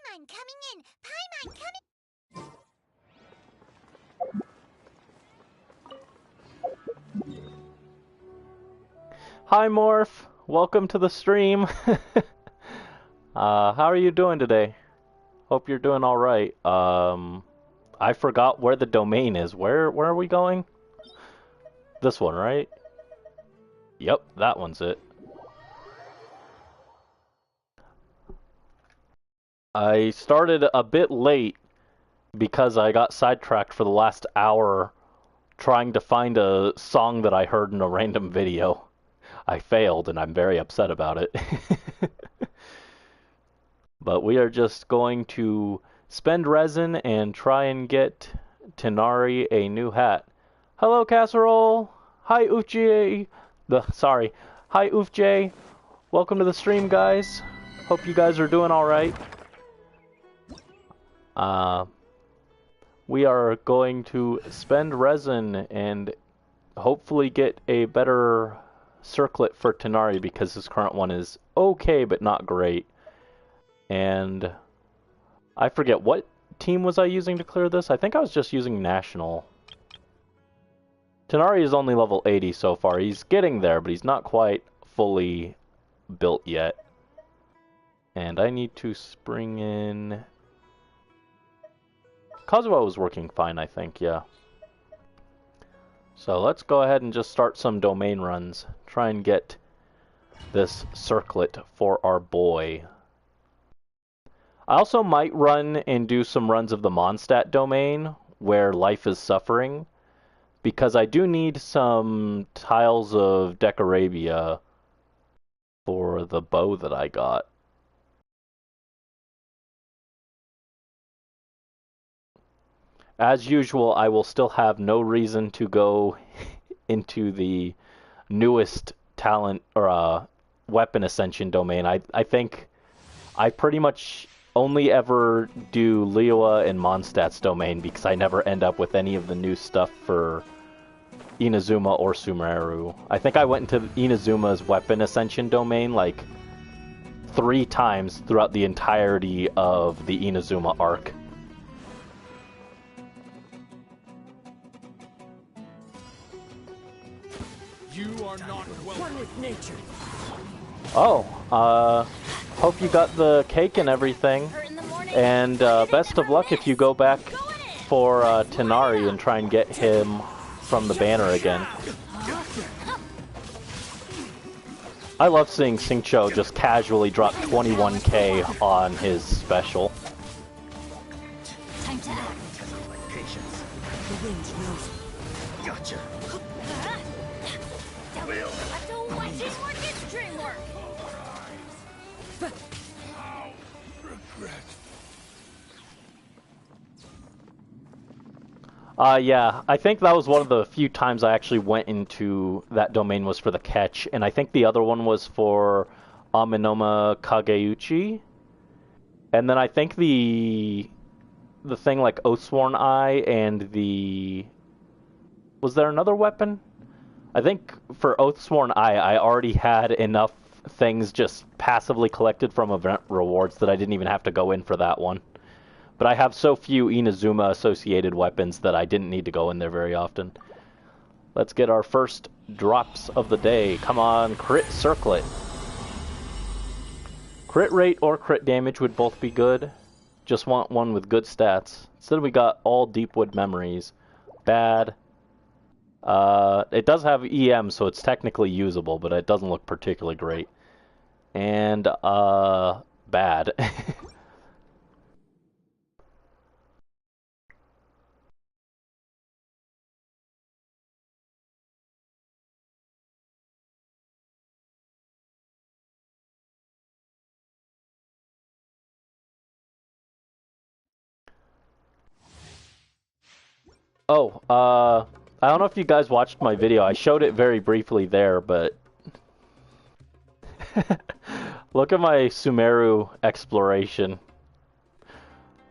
Paimon coming in! Paimon coming! Hi Morph, welcome to the stream. How are you doing today? Hope you're doing all right. I forgot where the domain is. Where are we going? This one, right? Yep, that one's it. I started a bit late because I got sidetracked for the last hour trying to find a song that I heard in a random video. I failed and I'm very upset about it. But we are just going to spend resin and try and get Tighnari a new hat. Hello, Casserole! Hi, Ufj! Sorry. Hi, Ufj! Welcome to the stream, guys. Hope you guys are doing alright. We are going to spend resin and hopefully get a better circlet for Tighnari because his current one is okay but not great. And I forget, what team was I using to clear this? I think I was just using National. Tighnari is only level 80 so far. He's getting there, but he's not quite fully built yet. And I need to spring in... Kazuha was working fine, I think, yeah. So let's go ahead and just start some domain runs. Try and get this circlet for our boy. I also might run and do some runs of the Mondstadt domain, where life is suffering, because I do need some tiles of Decorabia for the bow that I got. As usual, I will still have no reason to go into the newest talent or weapon ascension domain. I think I pretty much only ever do Liyue and Mondstadt's domain because I never end up with any of the new stuff for Inazuma or Sumeru. I think I went into Inazuma's weapon ascension domain like 3 times throughout the entirety of the Inazuma arc. You are not one with nature. Oh, hope you got the cake and everything. And best of luck if you go back for Tighnari and try and get him from the banner again. I love seeing Xingqiu just casually drop 21k on his special. Time to act. Patience. The wind knows. Gotcha. I don't want this work, it's dream work. Yeah, I think that was one of the few times I actually went into that domain was for the catch, and I think the other one was for Aminoma Kageuchi. And then I think the thing like Oathsworn Eye and the... Was there another weapon? I think for Oathsworn Eye, I already had enough things just passively collected from event rewards that I didn't even have to go in for that one. But I have so few Inazuma-associated weapons that I didn't need to go in there very often. Let's get our first drops of the day. Come on, crit circlet. Crit rate or crit damage would both be good. Just want one with good stats. Instead we got all Deepwood memories. Bad. It does have EM, so it's technically usable, but it doesn't look particularly great. And, bad. Oh, I don't know if you guys watched my video. I showed it very briefly there, but... Look at my Sumeru exploration.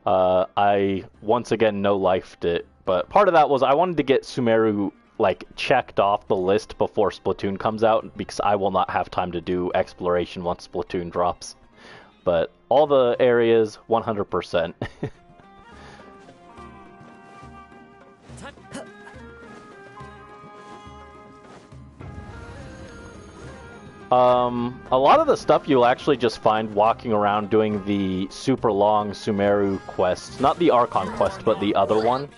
I, once again, no-lifed it. But part of that was I wanted to get Sumeru, like, checked off the list before Splatoon comes out, because I will not have time to do exploration once Splatoon drops. but all the areas 100%. A lot of the stuff you'll actually just find walking around doing the super long Sumeru quest. Not the Archon quest, but the other one.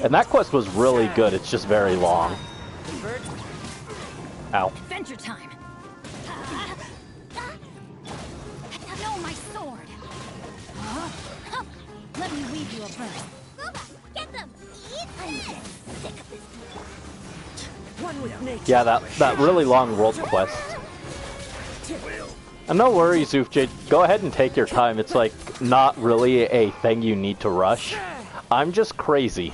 And that quest was really good, it's just very long. Ow. Adventure time. No, my sword. Let me weave you a verse. Get them. I'm sick of this. One with nature. Yeah, that really long world quest. And no worries, Zoofjade. Go ahead and take your time. It's like not really a thing you need to rush. I'm just crazy.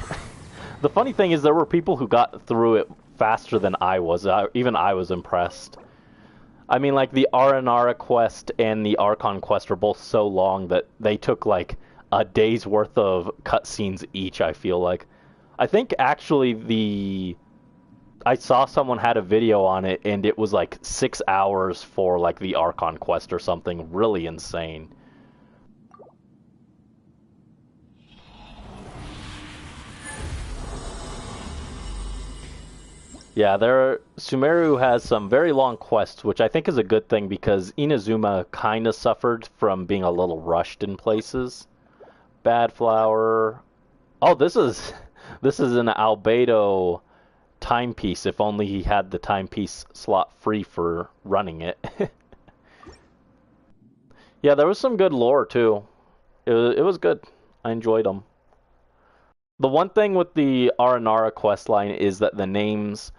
The funny thing is there were people who got through it faster than I was. Even I was impressed. I mean, like, the Aranara quest and the Archon quest are both so long that they took, like, a day's worth of cutscenes each, I feel like. I think, actually, I saw someone had a video on it, and it was, like, 6 hours for, like, the Archon quest or something really insane. Yeah, Sumeru has some very long quests, which I think is a good thing because Inazuma kind of suffered from being a little rushed in places. Bad Flower. Oh, this is an Albedo timepiece. If only he had the timepiece slot free for running it. Yeah, there was some good lore too. It was good. I enjoyed them. The one thing with the Aranara questline is that the names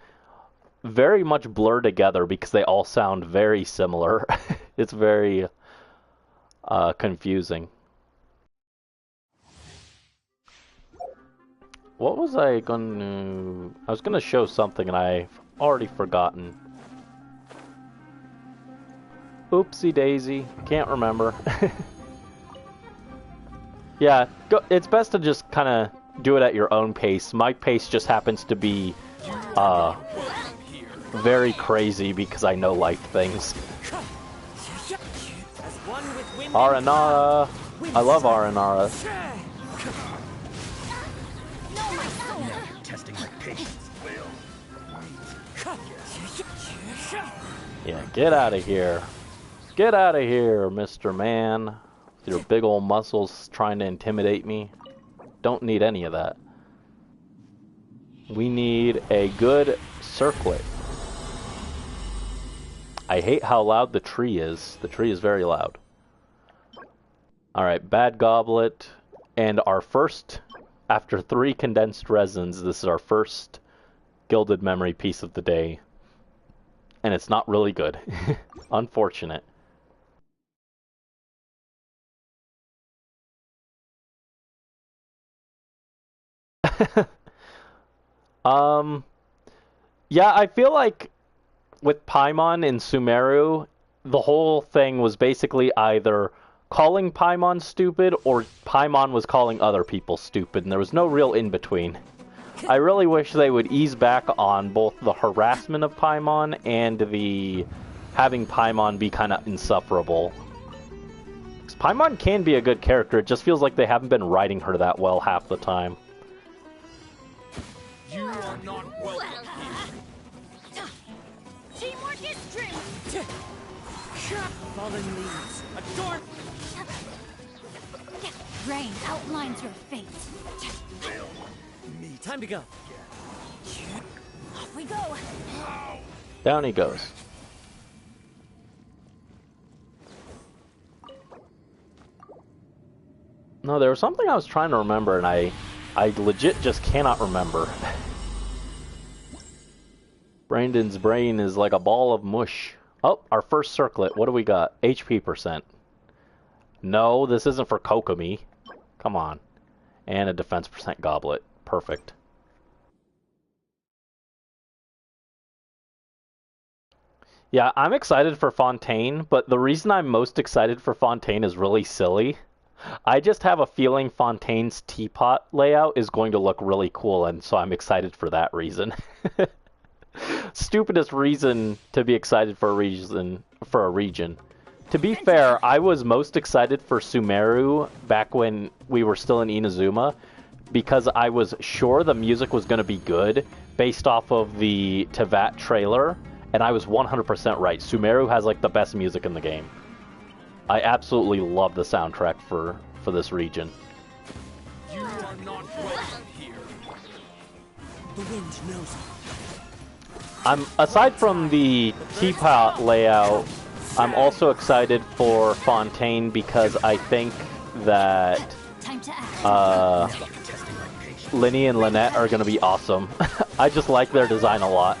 very much blur together because they all sound very similar. It's very confusing. What was I going to... I was going to show something and I've already forgotten. Oopsie daisy. Can't remember. Yeah, it's best to just kind of do it at your own pace. My pace just happens to be very crazy because I know life things. Aranara. I love Aranara. Testing my patience. Yeah, get out of here. Get out of here, Mr. Man. With your big old muscles trying to intimidate me. Don't need any of that. We need a good circlet. I hate how loud the tree is. The tree is very loud. Alright, Bad Goblet. And our first, after 3 condensed resins, this is our first Gilded Memory piece of the day. And it's not really good. Unfortunate. Yeah, I feel like with Paimon in Sumeru, the whole thing was basically either calling Paimon stupid or Paimon was calling other people stupid, and there was no real in-between. I really wish they would ease back on both the harassment of Paimon and the having Paimon be kind of insufferable. 'Cause Paimon can be a good character, it just feels like they haven't been writing her that well half the time. You are not welcome here. Teamwork is dream. Fallen leaves. Adorn. Rain outlines your fate. Me. Time to go. Off we go. Down he goes. No, there was something I was trying to remember, and I legit just cannot remember. Brandon's brain is like a ball of mush. Oh, our first circlet. What do we got? HP percent. No, this isn't for Kokomi. Come on. And a defense percent goblet. Perfect. Yeah, I'm excited for Fontaine, but the reason I'm most excited for Fontaine is really silly. I just have a feeling Fontaine's teapot layout is going to look really cool, and so I'm excited for that reason. Stupidest reason to be excited for a region. To be fair, I was most excited for Sumeru back when we were still in Inazuma, because I was sure the music was going to be good based off of the Tevat trailer, and I was 100% right. Sumeru has like the best music in the game. I absolutely love the soundtrack for this region. You are not welcome here. The wind knows it. Aside from the teapot layout, I'm also excited for Fontaine because I think that Time to act. Linny and Lynette are going to be awesome. I just like their design a lot.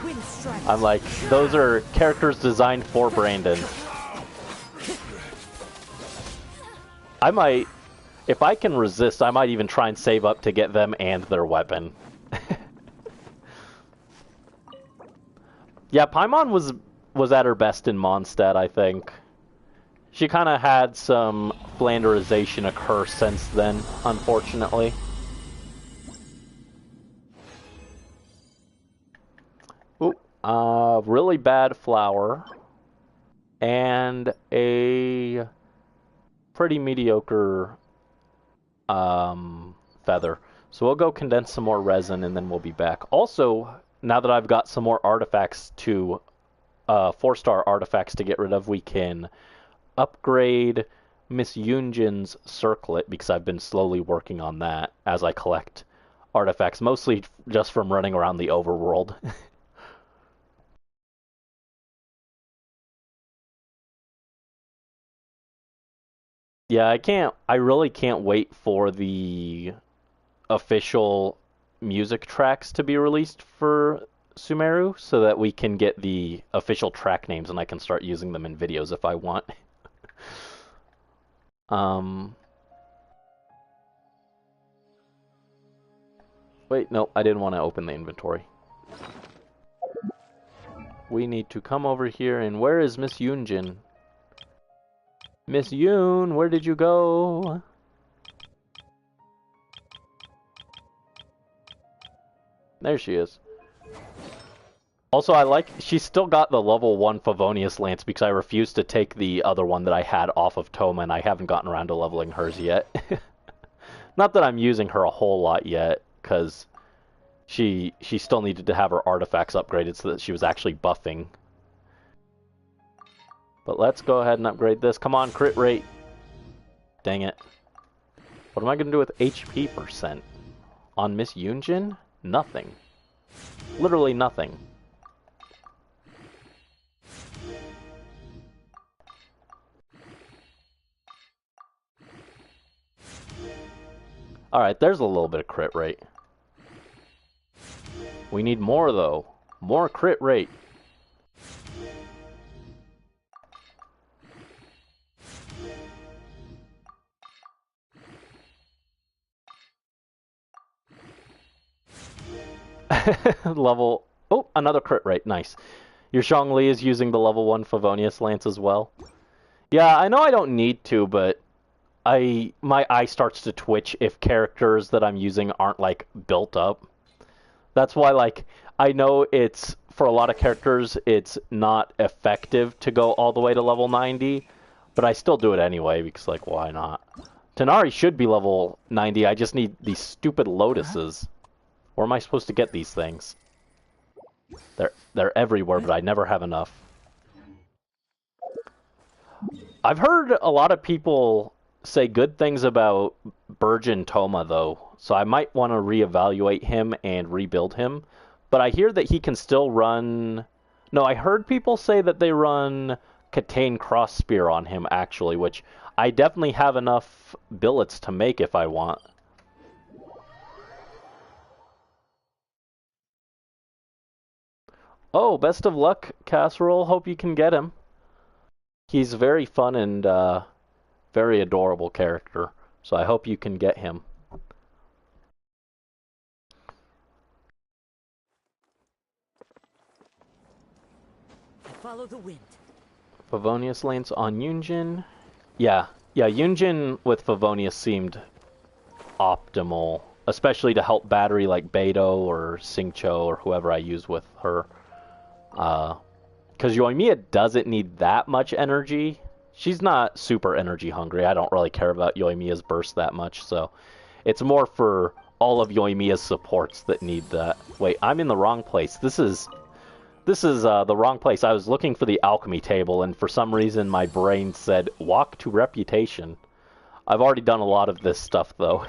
Wind strikes. I'm like, those are characters designed for Brandon. I might, if I can resist, I might even try and save up to get them and their weapon. Yeah, Paimon was at her best in Mondstadt, I think. She kind of had some Flanderization occur since then, unfortunately. Ooh, really bad flower. And a pretty mediocre feather. So we'll go condense some more resin and then we'll be back. Also, now that I've got some more artifacts to 4-star artifacts to get rid of, we can upgrade Miss Yunjin's circlet, because I've been slowly working on that as I collect artifacts, mostly just from running around the overworld. Yeah, I really can't wait for the official music tracks to be released for Sumeru so that we can get the official track names and I can start using them in videos if I want. Wait, no, I didn't want to open the inventory. We need to come over here, and where is Miss Yunjin? Miss Yoon, where did you go? There she is. Also, she's still got the level 1 Favonius Lance because I refused to take the other one that I had off of Toma, and I haven't gotten around to leveling hers yet. Not that I'm using her a whole lot yet, because she still needed to have her artifacts upgraded so that she was actually buffing. But let's go ahead and upgrade this. Come on, crit rate. Dang it. What am I going to do with HP percent? On Miss Yunjin? Nothing. Literally nothing. Alright, there's a little bit of crit rate. We need more, though. More crit rate. Level... Oh, another crit rate. Nice. Your Zhongli is using the level 1 Favonius Lance as well. Yeah, I know I don't need to, but my eye starts to twitch if characters that I'm using aren't, like, built up. That's why, like, I know it's, for a lot of characters, it's not effective to go all the way to level 90, but I still do it anyway, because, like, why not? Tighnari should be level 90, I just need these stupid lotuses. Where am I supposed to get these things? They're everywhere, but I never have enough. I've heard a lot of people say good things about Burgeon Toma, though, so I might want to reevaluate him and rebuild him. But I hear that he can still run... No, I heard people say that they run Katane Cross Spear on him, actually, which I definitely have enough billets to make if I want. Oh, best of luck, Casserole. Hope you can get him. He's very fun and very adorable character, so I hope you can get him. Follow the wind. Favonius Lance on Yunjin. Yeah, Yunjin with Favonius seemed optimal, especially to help battery like Beidou or Xingqiu or whoever I use with her. Because Because Yoimiya doesn't need that much energy. She's not super energy hungry. I don't really care about Yoimiya's burst that much, so it's more for all of Yoimiya's supports that need that. Wait, I'm in the wrong place. This is the wrong place. I was looking for the alchemy table, and for some reason my brain said, walk to reputation. I've already done a lot of this stuff, though.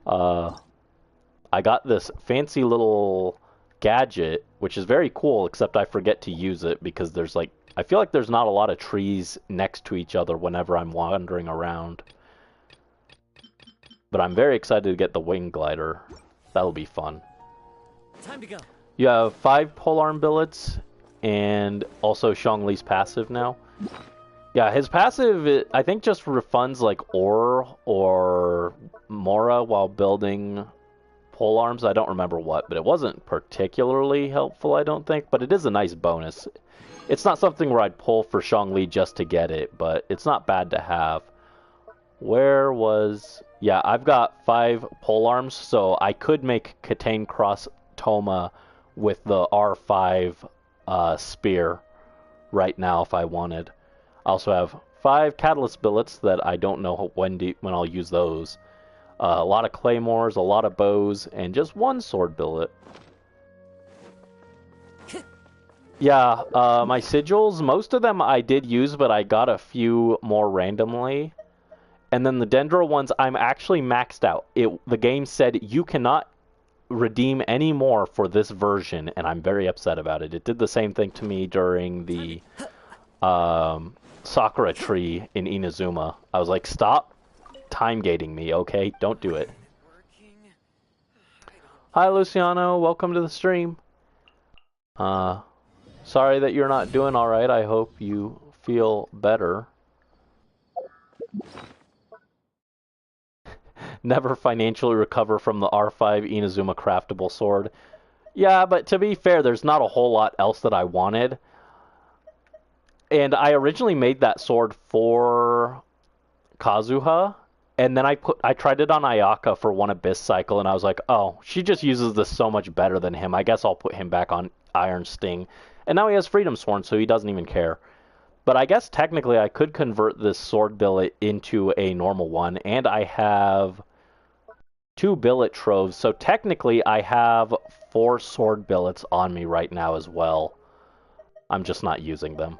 I got this fancy little gadget, which is very cool, except I forget to use it because there's like, I feel like there's not a lot of trees next to each other whenever I'm wandering around. But I'm very excited to get the wing glider. That'll be fun. Time to go. You have 5 polearm billets, and also Zhongli's passive now. Yeah, his passive, I think, just refunds like ore or Mora while building polearms. I don't remember what, but it wasn't particularly helpful, I don't think. But it is a nice bonus. It's not something where I'd pull for Zhongli just to get it, but it's not bad to have. Where was... Yeah, I've got 5 polearms, so I could make Katane Cross Toma with the R5 spear right now if I wanted. I also have 5 catalyst billets that I don't know when I'll use those. A lot of claymores, a lot of bows, and just 1 sword billet. Yeah, my sigils, most of them I did use, but I got a few more randomly. And then the Dendro ones, I'm actually maxed out. The game said you cannot redeem any more for this version, and I'm very upset about it. It did the same thing to me during the Sakura tree in Inazuma. I was like, stop time gating me, okay? Don't do it. Hi, Luciano. Welcome to the stream. Sorry that you're not doing all right. I hope you feel better. Never financially recover from the R5 Inazuma craftable sword. Yeah, but to be fair, there's not a whole lot else that I wanted. And I originally made that sword for Kazuha, and then I tried it on Ayaka for one Abyss cycle, and I was like, oh, she just uses this so much better than him. I guess I'll put him back on Iron Sting. And now he has Freedom Sworn, so he doesn't even care. But I guess technically I could convert this sword billet into a normal one, and I have 2 billet troves, so technically I have 4 sword billets on me right now as well. I'm just not using them.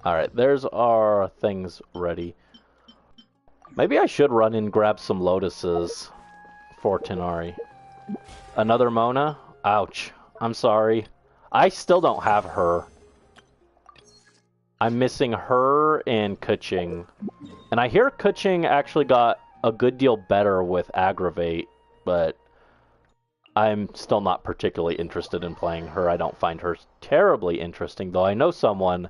Alright, there's our things ready. Maybe I should run and grab some lotuses for Tighnari. Another Mona? Ouch. I'm sorry. I still don't have her. I'm missing her and Kuching. And I hear Kuching actually got a good deal better with Aggravate, but I'm still not particularly interested in playing her. I don't find her terribly interesting, though I know someone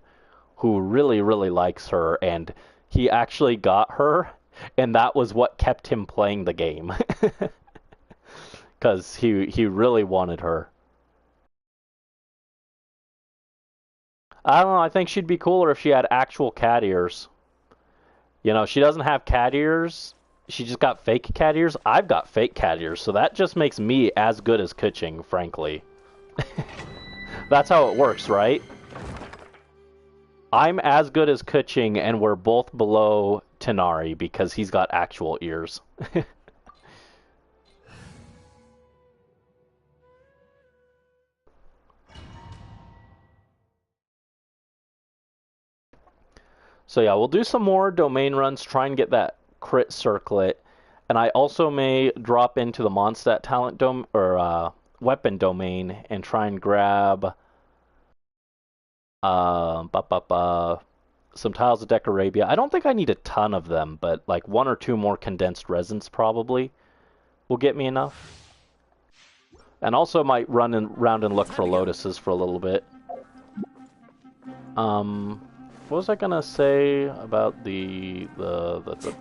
who really, really likes her, and he actually got her, and that was what kept him playing the game. Because he really wanted her. I don't know, I think she'd be cooler if she had actual cat ears. You know, she doesn't have cat ears, she just got fake cat ears. I've got fake cat ears, so that just makes me as good as Kuching, frankly. That's how it works, right? I'm as good as Kuching, and we're both below Tighnari because he's got actual ears. So yeah, we'll do some more domain runs, try and get that crit circlet, and I also may drop into the Mondstadt talent weapon domain and try and grab some tiles of Decorabia. I don't think I need a ton of them, but like 1 or 2 more condensed resins probably will get me enough. And also might run around and look for lotuses for a little bit. What was I gonna say about the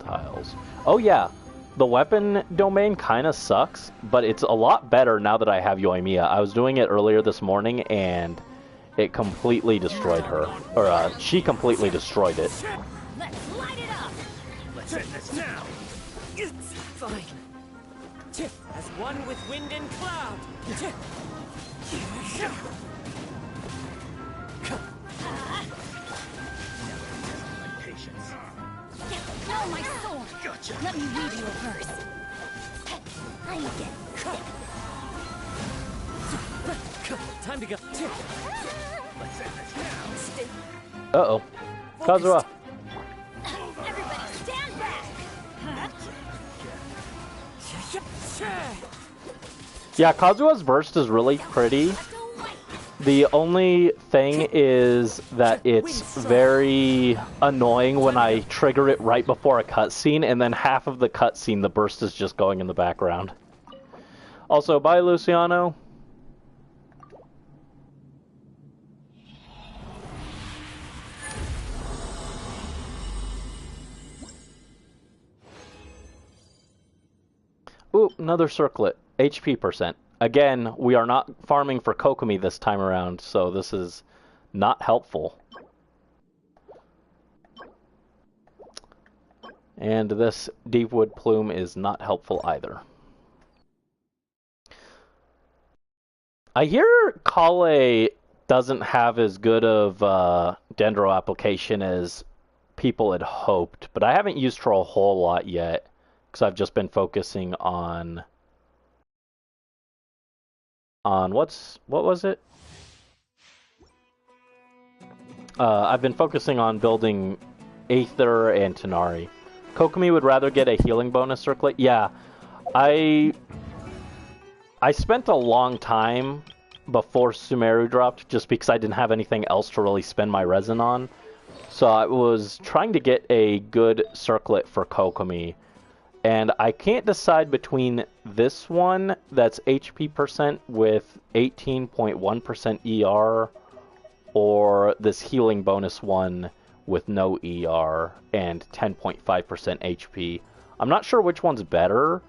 tiles? Oh yeah, the weapon domain kind of sucks, but it's a lot better now that I have Yoimiya. I was doing it earlier this morning, and it completely destroyed her. Or, she completely destroyed it. Let's light it up. Let's end this now. It's fine. As one with wind and cloud. Patience. No, my sword! Gotcha. Let me read you a verse. I'm getting sick. Time to go. Let's end this now. Stay. Uh-oh. Kazuha. Everybody stand back! Yeah, Kazuha's burst is really pretty. The only thing is that it's very annoying when I trigger it right before a cutscene, and then half of the cutscene, the burst is just going in the background. Also, bye, Luciano. Ooh, another circlet. HP percent. Again, we are not farming for Kokomi this time around, so this is not helpful. And this Deepwood Plume is not helpful either. I hear Kale doesn't have as good of Dendro application as people had hoped, but I haven't used her a whole lot yet, because I've just been focusing on what was it? I've been focusing on building Aether and Tighnari. Kokomi would rather get a healing bonus circlet. Yeah, I spent a long time before Sumeru dropped just because I didn't have anything else to really spend my resin on. So I was trying to get a good circlet for Kokomi. And I can't decide between this one that's HP percent with 18.1% ER or this healing bonus one with no ER and 10.5% HP. I'm not sure which one's better.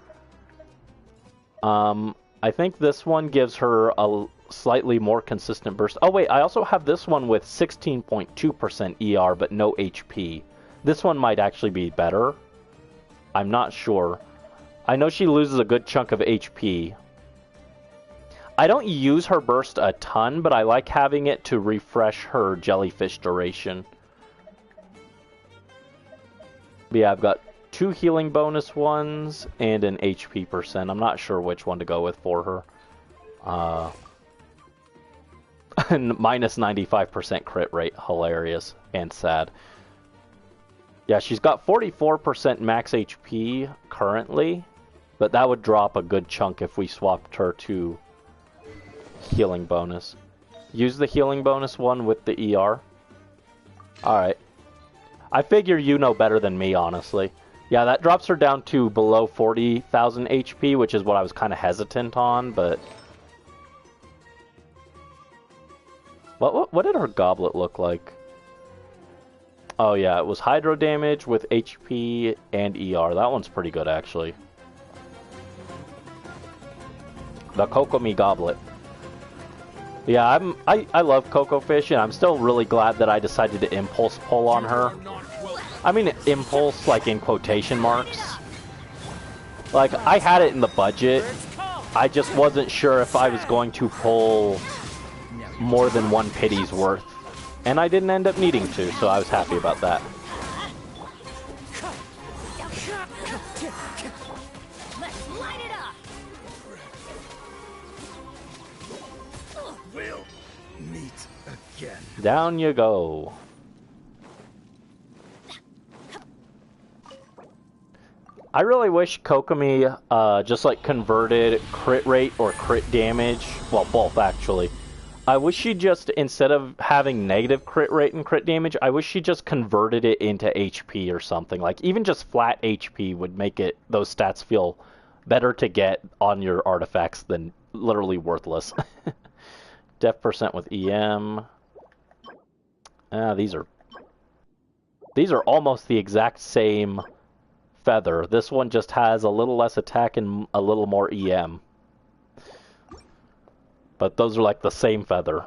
I think this one gives her a slightly more consistent burst. Oh wait, I also have this one with 16.2% ER but no HP. This one might actually be better. I'm not sure. I know she loses a good chunk of HP. I don't use her burst a ton, but I like having it to refresh her jellyfish duration. But yeah, I've got 2 healing bonus ones and an HP percent. I'm not sure which one to go with for her. And minus 95% crit rate. Hilarious and sad. Yeah, she's got 44% max HP currently, but that would drop a good chunk if we swapped her to healing bonus. Use the healing bonus one with the ER. Alright. I figure you know better than me, honestly. Yeah, that drops her down to below 40,000 HP, which is what I was kind of hesitant on, but... What did her goblet look like? Oh yeah, it was hydro damage with HP and ER. That one's pretty good, actually. The Kokomi goblet. Yeah, I love Coco Fish, and I'm still really glad that I decided to impulse pull on her. I mean, impulse, like, in quotation marks. Like, I had it in the budget. I just wasn't sure if I was going to pull more than one pity's worth. And I didn't end up needing to, so I was happy about that. Let's light it up! We'll meet again. Down you go. I really wish Kokomi just like converted crit rate or crit damage. Well, both actually. I wish she just, instead of having negative crit rate and crit damage, I wish she just converted it into HP or something. Like, even just flat HP would make it, those stats feel better to get on your artifacts than literally worthless. Def percent with EM. These are almost the exact same feather. This one just has a little less attack and a little more EM. But those are like the same feather.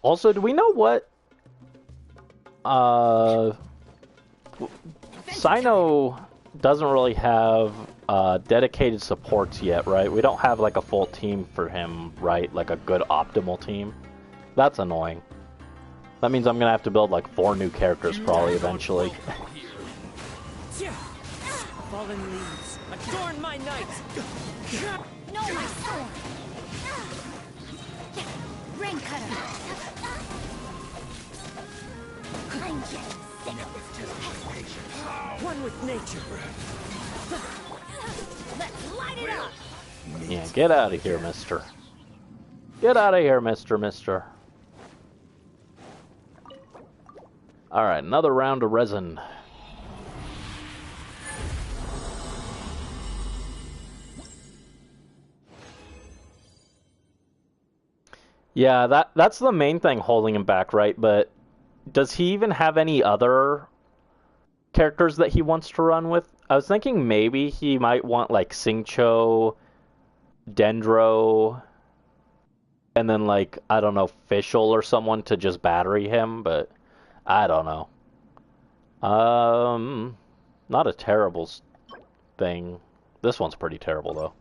Also, do we know what Sino doesn't really have dedicated supports yet, right? We don't have like a full team for him, right? Like a good optimal team. That's annoying. That means I'm gonna have to build like 4 new characters probably eventually. Fallen leaves, adorn my night. No, my sword. Rain cutter. I'm getting sick of this. One with nature. Let's light it up. Yeah, get out of here, mister. Get out of here, mister. Alright, another round of resin. Yeah, that's the main thing holding him back, right? But does he even have any other characters that he wants to run with? I was thinking maybe he might want like Xingqiu, Dendro, and then like, I don't know, Fischl or someone to just battery him, but I don't know. Not a terrible thing. This one's pretty terrible though.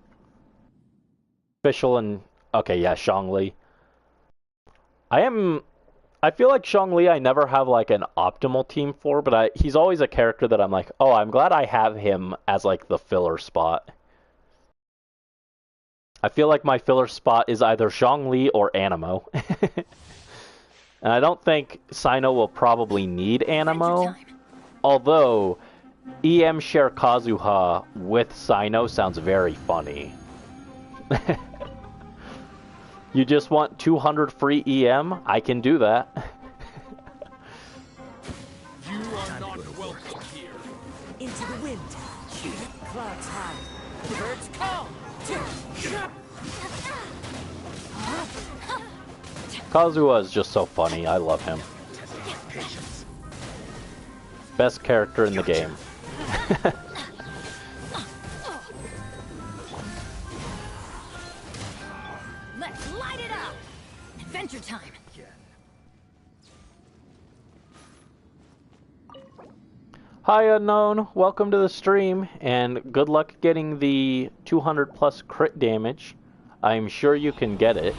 Fischl and, okay, yeah, Zhongli. I feel like Zhongli I never have like an optimal team for, but he's always a character that I'm like, oh, I'm glad I have him as like the filler spot. I feel like my filler spot is either Zhongli or Anemo. And I don't think Sino will probably need Anemo. Although, EM share Kazuha with Sino sounds very funny. You just want 200 free EM? I can do that. You are not welcome here. Into the wind. Clouds high. The birds call. Kazuha is just so funny. I love him. Best character in the game. Let's light it up. Adventure time. Hi Unknown, welcome to the stream, and good luck getting the 200 plus crit damage. I'm sure you can get it.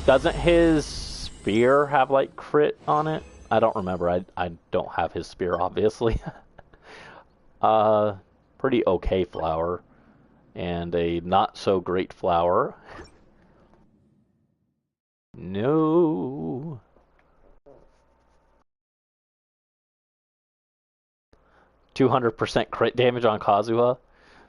Doesn't his spear have like crit on it? I don't remember. I don't have his spear, obviously. Pretty okay flower, and a not so great flower. No. %200 crit damage on Kazuha.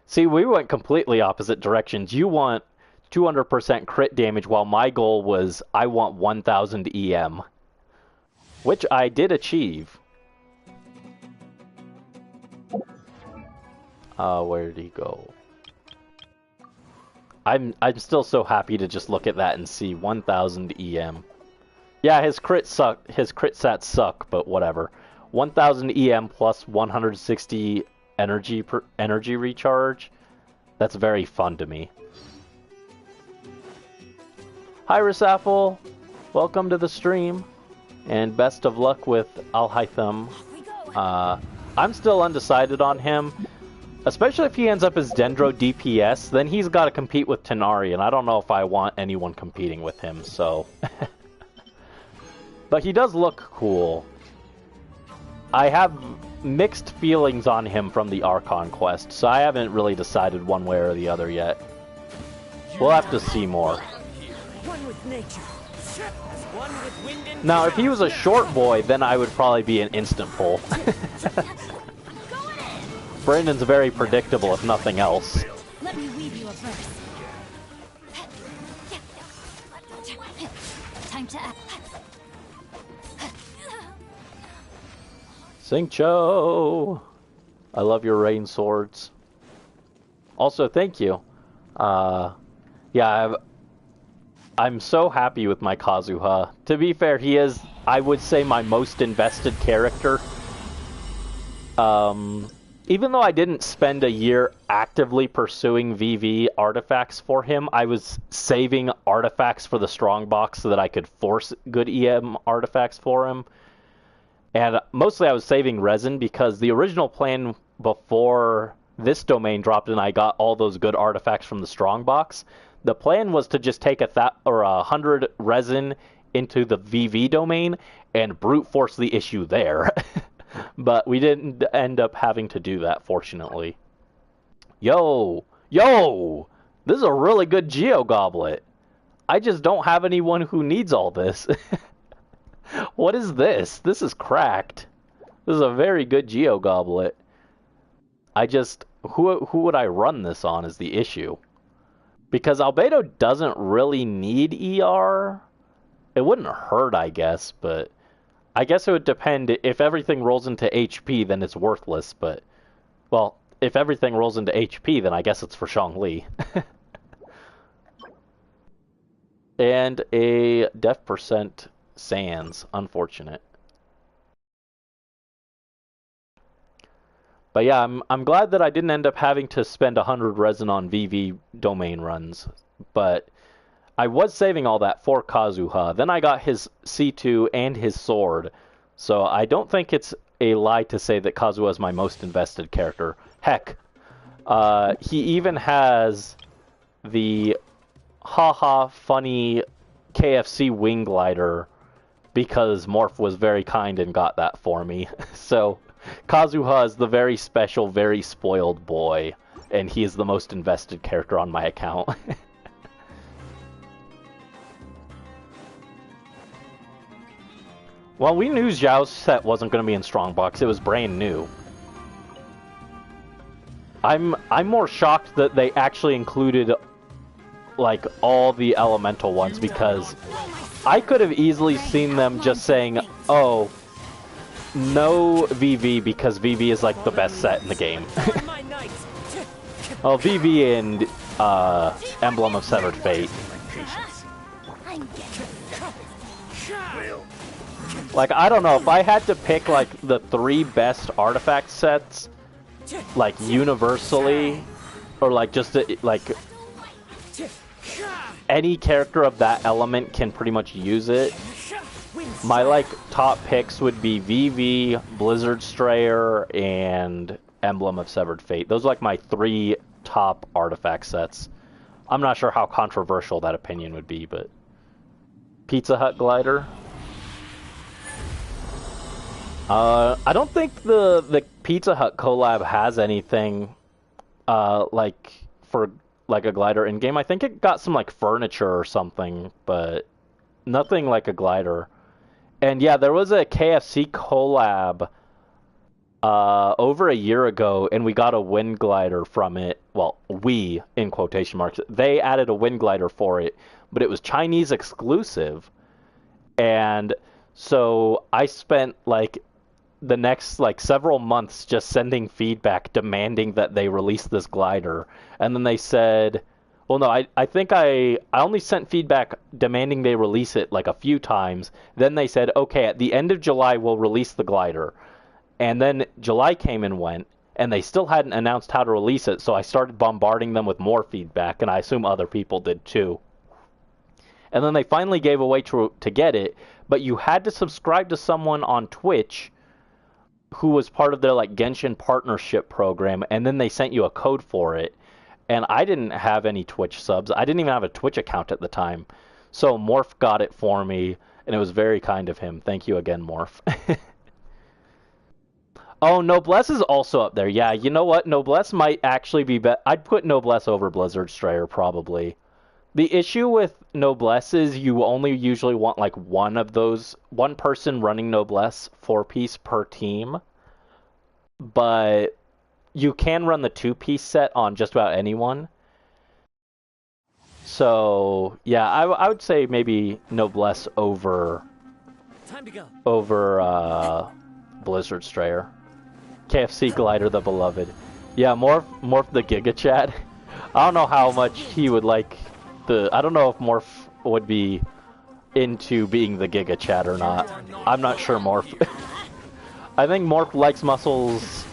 See, we went completely opposite directions. You want 200% crit damage, while my goal was I want 1000 EM. Which I did achieve. Where did he go? I'm still so happy to just look at that and see 1000 EM. Yeah, his crit stats suck, but whatever. 1000 EM plus 160 energy recharge. That's very fun to me. Hi Risafel, welcome to the stream, and best of luck with Al-Haytham. I'm still undecided on him, especially if he ends up as Dendro DPS. Then he's got to compete with Tighnari, and I don't know if I want anyone competing with him. So, but he does look cool. I have mixed feelings on him from the Archon quest, so I haven't really decided one way or the other yet. We'll have to see more. One with nature. As one with wind and Now, if he was a short boy, then I would probably be an instant pull. Brandon's very predictable, if nothing else. Let me weave you a verse. Time to act. Xingqiu! I love your rain swords. Also, thank you. Yeah, I'm so happy with my Kazuha. To be fair, he is, I would say, my most invested character. even though I didn't spend a year actively pursuing VV artifacts for him, I was saving artifacts for the strongbox so that I could force good EM artifacts for him. And mostly I was saving resin because the original plan before this domain dropped and I got all those good artifacts from the strongbox, the plan was to just take 100 resin into the VV domain and brute force the issue there. But we didn't end up having to do that, fortunately. Yo! This is a really good Geo Goblet. I just don't have anyone who needs all this. What is this? This is cracked. This is a very good Geo Goblet. Who would I run this on is the issue. Because Albedo doesn't really need ER. It wouldn't hurt, I guess, but I guess it would depend. If everything rolls into HP, then it's worthless, but, well, if everything rolls into HP, then I guess it's for Zhongli. And a def percent Sans. Unfortunate. But yeah, I'm glad that I didn't end up having to spend 100 resin on VV domain runs, but I was saving all that for Kazuha. Then I got his C2 and his sword, so I don't think it's a lie to say that Kazuha is my most invested character. Heck, he even has the haha funny KFC wing glider because Morph was very kind and got that for me. So Kazuha is the very special, very spoiled boy, and he is the most invested character on my account. Well, we knew Zhao's set wasn't going to be in Strongbox. It was brand new. I'm more shocked that they actually included, like, all the elemental ones, because I could have easily seen them just saying, oh, no VV because VV is, like, the best set in the game. Well, VV and Emblem of Severed Fate. Like, I don't know, if I had to pick, like, the 3 best artifact sets, like, universally, or, like, just, like, any character of that element can pretty much use it, my, like, top picks would be VV, Blizzard Strayer, and Emblem of Severed Fate. Those are, like, my 3 top artifact sets. I'm not sure how controversial that opinion would be, but... Pizza Hut Glider? I don't think the Pizza Hut collab has anything, like, for, like, a glider in-game. I think it got some, like, furniture or something, but nothing like a glider. And yeah, there was a KFC collab, over a year ago, and we got a wind glider from it. Well, we, in quotation marks. They added a wind glider for it, but it was Chinese exclusive. And so I spent, like, the next, like, several months just sending feedback demanding that they release this glider. And then they said, well, no, I think I only sent feedback demanding they release it, like, a few times. Then they said, okay, at the end of July, we'll release the glider. And then July came and went, and they still hadn't announced how to release it, so I started bombarding them with more feedback, and I assume other people did too. And then they finally gave away to get it, but you had to subscribe to someone on Twitch who was part of their, like, Genshin partnership program, and then they sent you a code for it. And I didn't have any Twitch subs. I didn't even have a Twitch account at the time. So Morph got it for me, and it was very kind of him. Thank you again, Morph. Oh, Noblesse is also up there. Yeah, you know what? Noblesse might actually be better. I'd put Noblesse over Blizzard Strayer, probably. The issue with Noblesse is you only usually want, like, one person running Noblesse 4-piece per team. But you can run the 2-piece set on just about anyone. So, yeah, I would say maybe Noblesse over Blizzard Strayer. KFC Glider the Beloved. Yeah, Morph the Giga Chat. I don't know how much he would like I don't know if Morph would be into being the Giga Chat or not. I'm not sure, Morph. I think Morph likes muscles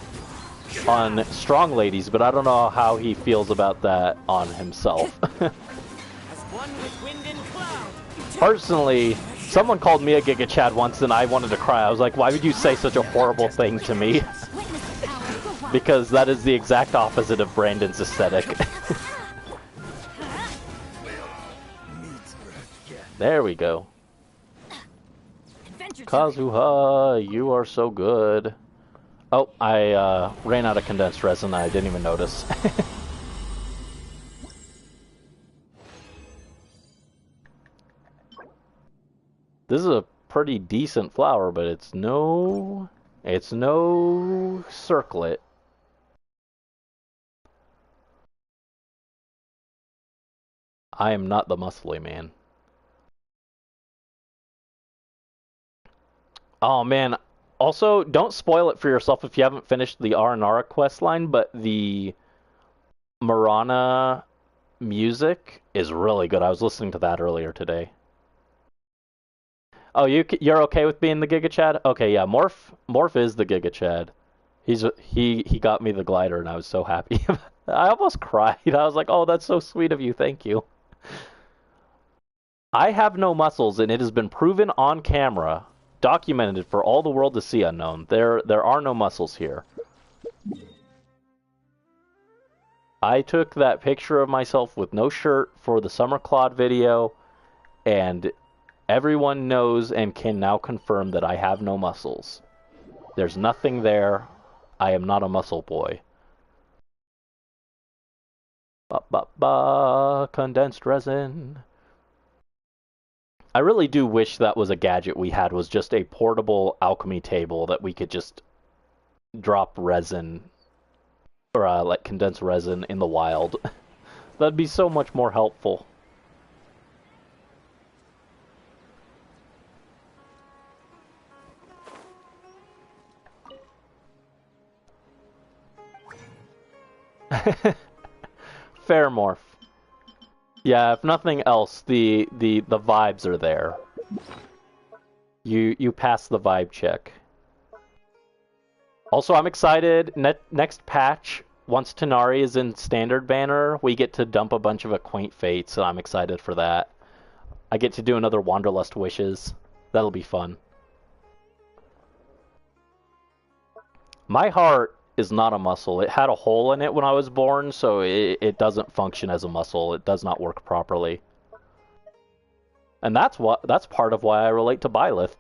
on strong ladies, but I don't know how he feels about that on himself. As one with wind and cloud. Personally, someone called me a Giga Chad once and I wanted to cry. I was like, why would you say such a horrible thing to me? Because that is the exact opposite of Brandon's aesthetic. There we go. Kazuha, you are so good. Oh, I ran out of condensed resin. I didn't even notice. This is a pretty decent flower, but it's no circlet. I am not the muscly man. Oh man, also don't spoil it for yourself if you haven't finished the Aranara quest line, but the Marana music is really good. I was listening to that earlier today. Oh, you're okay with being the Giga Chad? Okay, yeah, Morph is the Giga Chad. He got me the glider and I was so happy. I almost cried. I was like, "Oh, that's so sweet of you. Thank you." I have no muscles and it has been proven on camera, documented for all the world to see, Unknown. There are no muscles here. I took that picture of myself with no shirt for the Summer Claude video, and everyone knows and can now confirm that I have no muscles. There's nothing there. I am not a muscle boy. Condensed resin. I really do wish that was a gadget we had, was just a portable alchemy table that we could just drop resin, or like condensed resin in the wild. That'd be so much more helpful. Fair, Morph. Yeah, if nothing else, the vibes are there. You pass the vibe check. Also, I'm excited. Next patch, once Tighnari is in standard banner, we get to dump a bunch of Acquaint Fates, and I'm excited for that. I get to do another Wanderlust Wishes. That'll be fun. My heart is not a muscle. It had a hole in it when I was born, so it doesn't function as a muscle. It does not work properly. And that's part of why I relate to Byleth.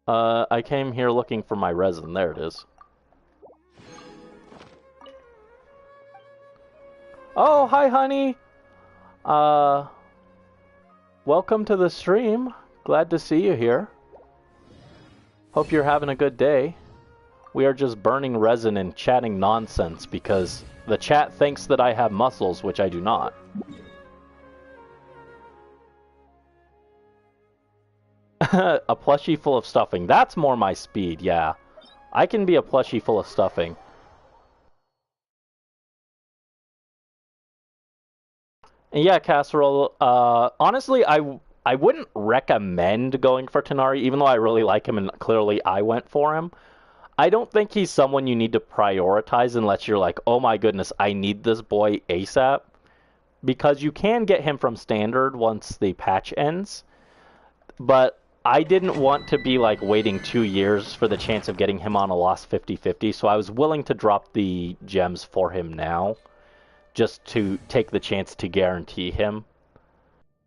I came here looking for my resin. There it is. Oh, hi, honey. Welcome to the stream. Glad to see you here. Hope you're having a good day. We are just burning resin and chatting nonsense because the chat thinks that I have muscles, which I do not. A plushie full of stuffing. That's more my speed, yeah. I can be a plushie full of stuffing. And yeah, Casserole, honestly, I wouldn't recommend going for Tighnari, even though I really like him and clearly I went for him. I don't think he's someone you need to prioritize unless you're like, oh my goodness, I need this boy ASAP. Because you can get him from standard once the patch ends. But I didn't want to be like waiting 2 years for the chance of getting him on a lost 50-50, so I was willing to drop the gems for him now, just to take the chance to guarantee him.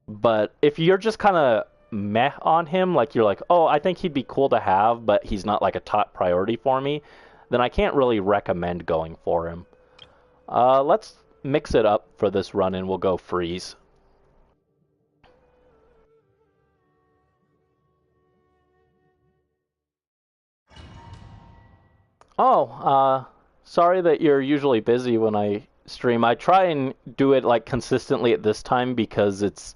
But if you're just kind of meh on him, like you're like, oh, I think he'd be cool to have, but he's not like a top priority for me, then I can't really recommend going for him. Let's mix it up for this run and we'll go freeze. Oh, sorry that you're usually busy when I stream. I try and do it like consistently at this time because it's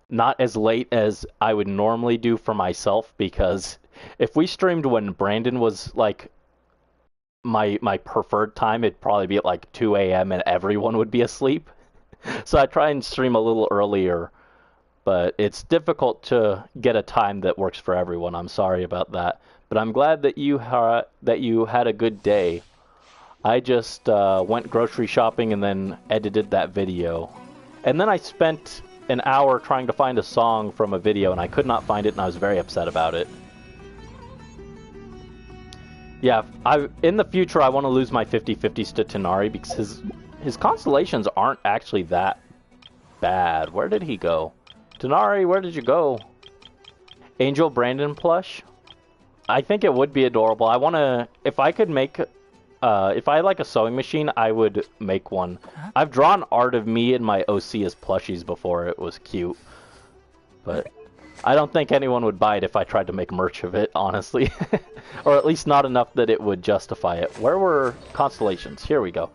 not as late as I would normally do for myself, because if we streamed when Brandon was like my preferred time, it'd probably be at like 2 a.m. and everyone would be asleep. So I try and stream a little earlier, but it's difficult to get a time that works for everyone. I'm sorry about that. But I'm glad that you had a good day. I just went grocery shopping and then edited that video. And then I spent an hour trying to find a song from a video, and I could not find it, and I was very upset about it. Yeah, in the future I want to lose my 50/50s to Tighnari because his constellations aren't actually that bad. Where did he go? Tighnari, where did you go? Angel Brandon plush? I think it would be adorable. I want to... If I could make... if I had like a sewing machine, I would make one. I've drawn art of me and my OC as plushies before. It was cute. But I don't think anyone would buy it if I tried to make merch of it, honestly. Or at least not enough that it would justify it. Where were constellations? Here we go.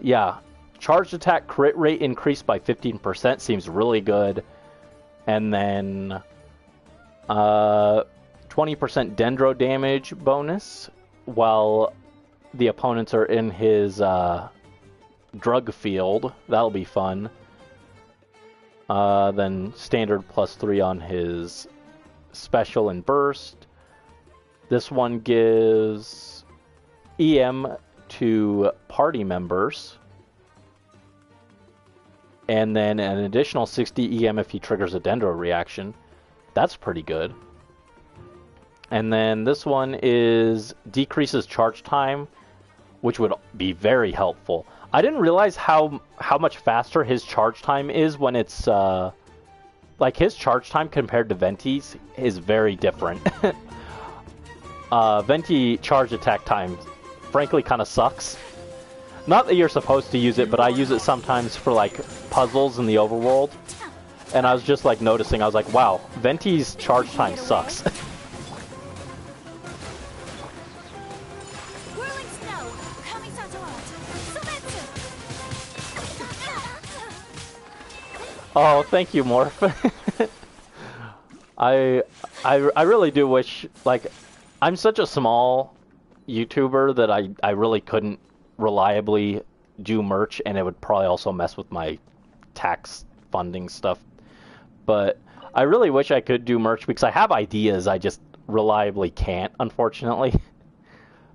Yeah. Charged attack crit rate increased by 15% seems really good. And then... 20% dendro damage bonus while the opponents are in his drug field. That'll be fun. Then standard +3 on his special and burst. This one gives EM to party members. And then an additional 60 EM if he triggers a dendro reaction. That's pretty good. And then this one is decreases charge time, which would be very helpful. I didn't realize how much faster his charge time is when it's like his charge time compared to Venti's is very different. Venti charge attack time frankly kind of sucks. Not that you're supposed to use it, but I use it sometimes for like puzzles in the overworld. And I was just like noticing, I was like, wow, Venti's charge time sucks. Whirling snow, oh, thank you, Morph. I really do wish, like, I'm such a small YouTuber that I really couldn't reliably do merch, and it would probably also mess with my tax funding stuff. But I really wish I could do merch because I have ideas, I just reliably can't, unfortunately.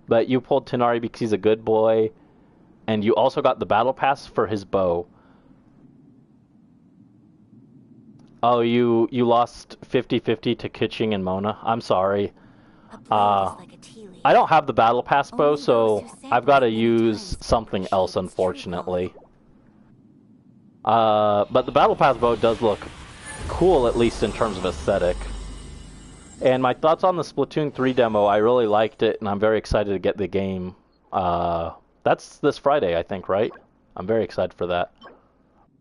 But you pulled Tighnari because he's a good boy, and you also got the battle pass for his bow. Oh, you lost 50/50 to Kitching and Mona. I'm sorry. I don't have the battle pass bow, so I've got to use something else, unfortunately. But the battle pass bow does look cool, at least in terms of aesthetic. And my thoughts on the Splatoon 3 demo, I really liked it, and I'm very excited to get the game. That's this Friday, I think, right? I'm very excited for that.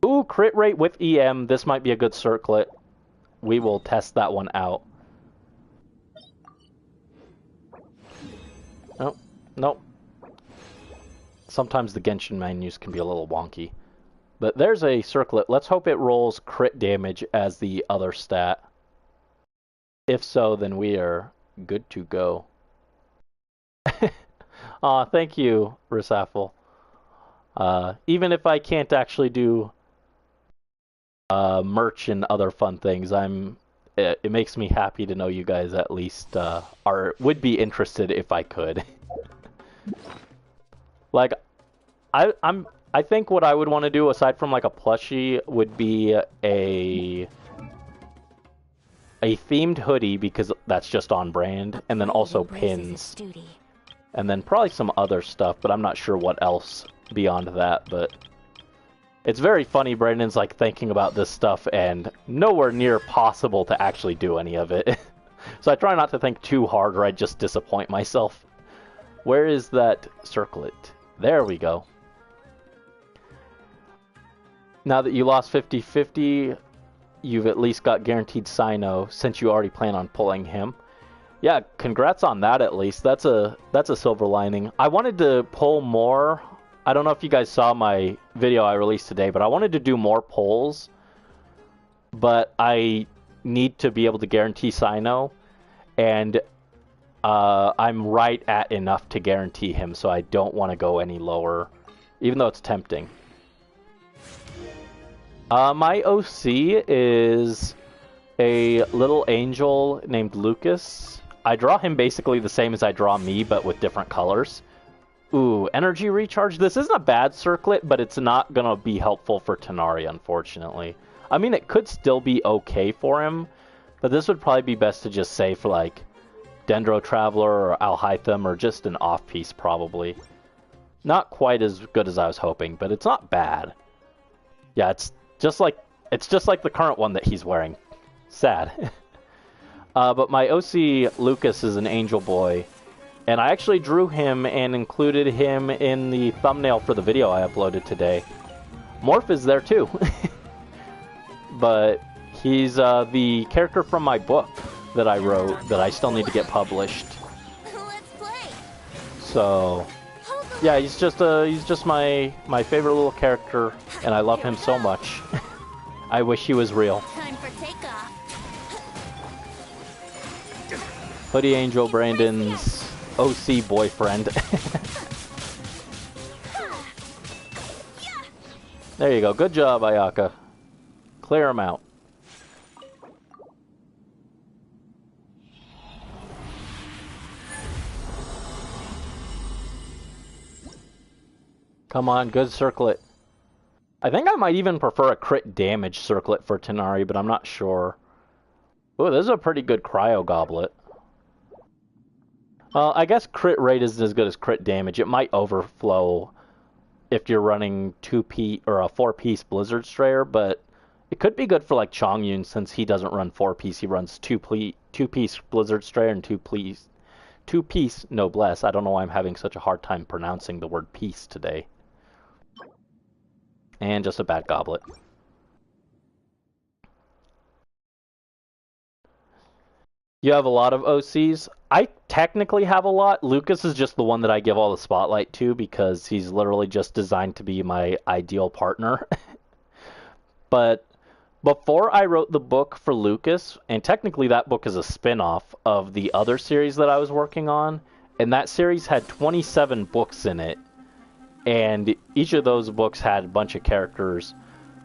Ooh, crit rate with EM. This might be a good circlet. We will test that one out. Nope. Nope. Sometimes the Genshin menus can be a little wonky. But there's a circlet. Let's hope it rolls crit damage as the other stat. If so, then we are good to go. Aw, thank you, Risafel. Even if I can't actually do merch and other fun things, it makes me happy to know you guys at least would be interested if I could. Like, I think what I would want to do aside from like a plushie would be a themed hoodie, because that's just on brand, and then also pins. And then probably some other stuff, but I'm not sure what else beyond that. But it's very funny, Brandon's like thinking about this stuff and nowhere near possible to actually do any of it. So I try not to think too hard or I just disappoint myself. Where is that circlet? There we go. Now that you lost 50/50, you've at least got guaranteed Sino, since you already plan on pulling him. Yeah, congrats on that at least. That's a silver lining. I wanted to pull more. I don't know if you guys saw my video I released today, but I wanted to do more pulls. But I need to be able to guarantee Sino, and I'm right at enough to guarantee him, so I don't want to go any lower, even though it's tempting. My OC is a little angel named Lucas. I draw him basically the same as I draw me, but with different colors. Ooh, energy recharge. This isn't a bad circlet, but it's not going to be helpful for Tighnari, unfortunately. I mean, it could still be okay for him, but this would probably be best to just say for, like, Dendro Traveler or Alhaitham, or just an off-piece, probably. Not quite as good as I was hoping, but it's not bad. Yeah, it's just like the current one that he's wearing. Sad. But my OC Lucas is an angel boy. And I actually drew him and included him in the thumbnail for the video I uploaded today. Morph is there too. But he's the character from my book that I wrote that I still need to get published. Let's play. So, yeah, he's just my favorite little character, and I love him so much. I wish he was real. Time for takeoff. Hoodie Angel Brandon's OC boyfriend. There you go. Good job, Ayaka. Clear him out. Come on, good circlet. I think I might even prefer a crit damage circlet for Tighnari, but I'm not sure. Ooh, this is a pretty good cryo goblet. Well, I guess crit rate isn't as good as crit damage. It might overflow if you're running 2-piece or a 4-piece Blizzard Strayer, but it could be good for like Chongyun since he doesn't run 4-piece. He runs 2-piece Blizzard Strayer and 2-piece Noblesse. I don't know why I'm having such a hard time pronouncing the word piece today. And just a bad goblet. You have a lot of OCs. I technically have a lot. Lucas is just the one that I give all the spotlight to because he's literally just designed to be my ideal partner. But before I wrote the book for Lucas, and technically that book is a spin-off of the other series that I was working on, and that series had 27 books in it, and each of those books had a bunch of characters.